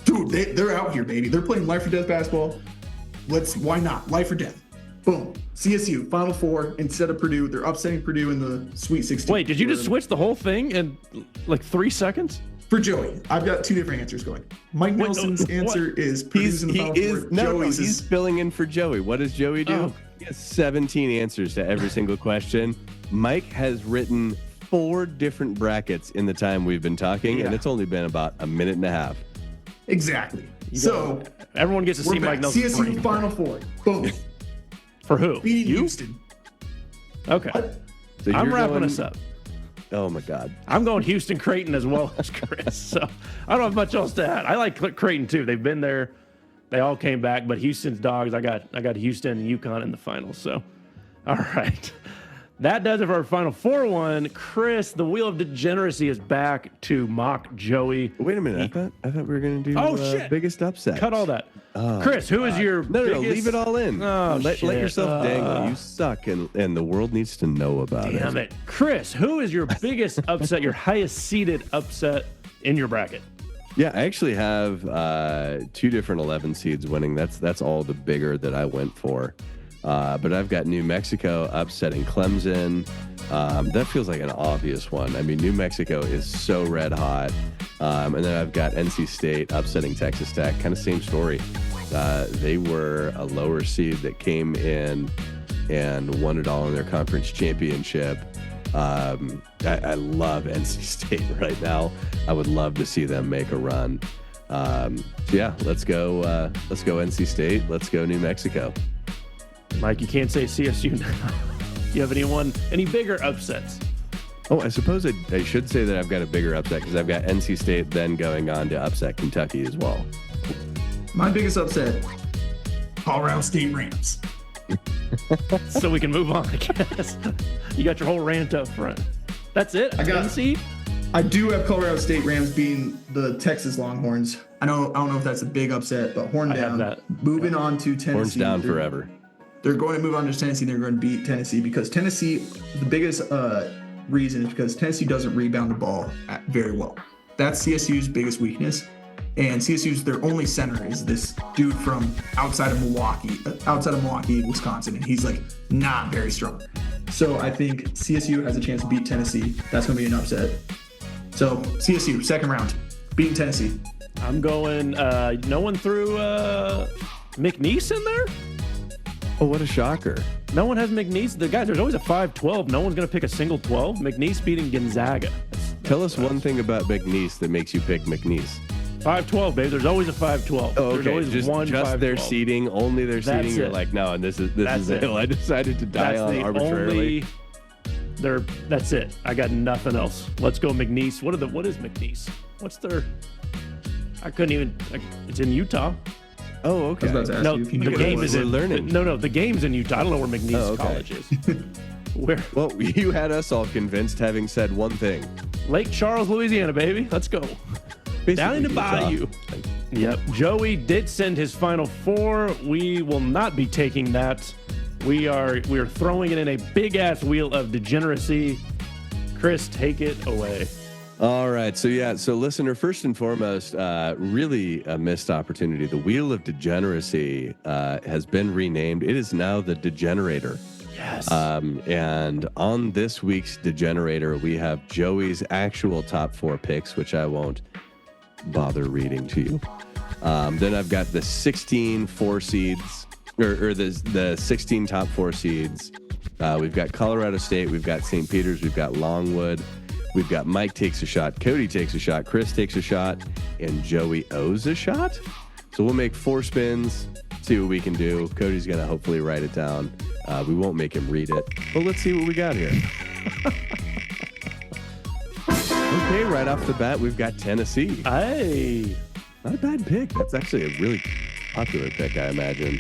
A: Dude, they're out here, baby. They're playing life or death basketball. Why not? Life or death. Boom. CSU, Final Four instead of Purdue. They're upsetting Purdue in the Sweet 16.
C: Wait, did you just switch the whole thing in 3 seconds?
A: For Joey, I've got 2 different answers going. Mike Nelson's answer is Purdue's in the Final Four. Joey's
B: he's filling in for Joey. What does Joey do?
C: Oh.
B: He has 17 answers to every single question. Mike has written 4 different brackets in the time we've been talking, and it's only been about a minute and a half.
A: Exactly. So
C: everyone gets to see Mike Nelson.
A: CSU Final Four. Boom.
C: For who?
A: Beating Houston.
C: Okay.
B: So
C: I'm wrapping us up.
B: Oh my God.
C: I'm going Houston Creighton as well as Chris. So I don't have much else to add. I like Creighton too. They've been there. They all came back, but Houston's dogs. I got Houston and UConn in the finals. So, all right. That does it for our final 4-1. Chris, the Wheel of Degeneracy is back to mock Joey.
B: Wait a minute. I thought we were going to do
C: shit.
B: biggest upset.
C: Cut all that. Chris, who is your
B: No, leave it all in. Let yourself dangle. You suck, and the world needs to know about it.
C: Damn it. Chris, who is your biggest upset, your highest seeded upset in your bracket?
B: Yeah, I actually have 2 different 11 seeds winning. That's all the bigger that I went for. But I've got New Mexico upsetting Clemson. That feels like an obvious one. I mean, New Mexico is so red hot. And then I've got NC State upsetting Texas Tech. Kind of same story. They were a lower seed that came in and won it all in their conference championship. I love NC State right now. I would love to see them make a run. Yeah, let's go NC State. Let's go New Mexico.
C: Mike, you can't say CSU now. You have any bigger upsets?
B: Oh, I suppose I should say that I've got a bigger upset because I've got NC State then going on to upset Kentucky as well.
A: My biggest upset, Colorado State Rams.
C: So we can move on, I guess. You got your whole rant up front. That's it? NC?
A: I do have Colorado State Rams being the Texas Longhorns. I don't know if that's a big upset, but horn down. Moving on to Tennessee.
B: Horns down forever.
A: They're going to move on to Tennessee. They're going to beat Tennessee because Tennessee, the biggest reason is because Tennessee doesn't rebound the ball very well. That's CSU's biggest weakness. And CSU's, their only center is this dude from outside of Milwaukee, Wisconsin. And he's like not very strong. So I think CSU has a chance to beat Tennessee. That's going to be an upset. So CSU, second round, beating Tennessee.
C: I'm going, no one threw McNeese in there?
B: Oh, what a shocker.
C: No one has McNeese. There's always a 5-12. No one's going to pick a single 12. McNeese beating Gonzaga.
B: Tell us one thing about McNeese that makes you pick McNeese.
C: 5-12, babe. There's always a 5-12.
B: Oh, okay.
C: There's always
B: just their seating, only their seating. You're like, no, and this is it. I decided to die on arbitrarily. That's it. I got nothing else. Let's go McNeese. What is McNeese? What's their? I couldn't even. It's in Utah. Oh, okay.
A: I was about to ask you if you knew
C: the
A: what it
C: game
A: was.
C: is in learning. No, the game's in Utah. I don't know where McNeese College is. Where?
B: Well, you had us all convinced, having said one thing.
C: Lake Charles, Louisiana, baby. Let's go.
B: Basically,
C: down in the bayou. Yep. Joey did send his final 4. We will not be taking that. We are throwing it in a big ass wheel of degeneracy. Chris, take it away.
B: All right. So listener, first and foremost, really a missed opportunity. The Wheel of Degeneracy has been renamed. It is now the Degenerator.
C: Yes.
B: And on this week's Degenerator, we have Joey's actual top 4 picks, which I won't bother reading to you. Then I've got the 16 4 seeds, or the 16 top 4 seeds. We've got Colorado State, we've got St. Peter's, we've got Longwood, we've got Mike takes a shot, Cody takes a shot, Chris takes a shot, and Joey owes a shot. So we'll make 4 spins, see what we can do. Cody's gonna hopefully write it down. We won't make him read it, but let's see what we got here. Okay, right off the bat, we've got Tennessee.
C: Hey,
B: not a bad pick. That's actually a really popular pick, I imagine.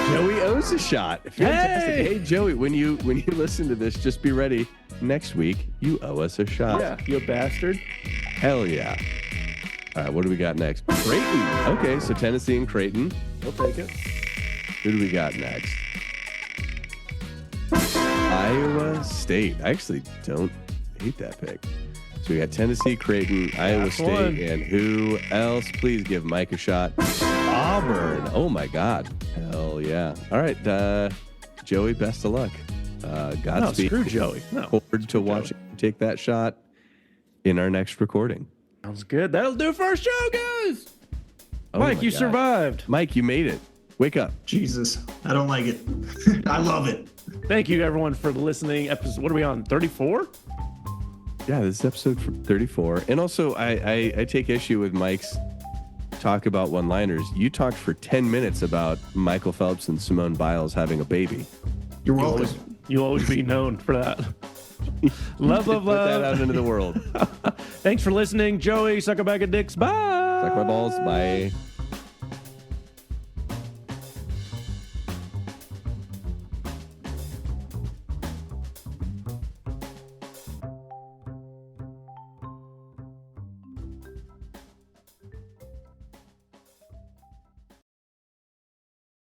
B: Joey owes a shot. Fantastic. Hey, Joey, when you listen to this, just be ready. Next week, you owe us a shot.
C: Yeah, you bastard.
B: Hell yeah. All right, what do we got next? Creighton. Okay, so Tennessee and Creighton.
C: We'll take it.
B: Who do we got next? Iowa State. I actually don't hate that pick. So we got Tennessee, Creighton, Iowa State, and who else? Please give Mike a shot. Auburn. Oh my God. Hell yeah. All right, Joey, best of luck. Godspeed.
C: No, screw Joey. No.
B: Forward to watching you take that shot in our next recording.
C: Sounds good. That'll do it for our show, guys.
B: Oh
C: Mike, you survived.
B: Mike, you made it. Wake up.
A: Jesus, I don't like it. I love it.
C: Thank you, everyone, for listening. Episode, what are we on, 34?
B: Yeah, this is episode 34. And also, I take issue with Mike's talk about one-liners. You talked for 10 minutes about Michael Phelps and Simone Biles having a baby.
A: You're welcome.
C: You'll always be known for that. Love.
B: Put that out into the world.
C: Thanks for listening, Joey. Suck a bag of dicks. Bye.
B: Suck my balls. Bye.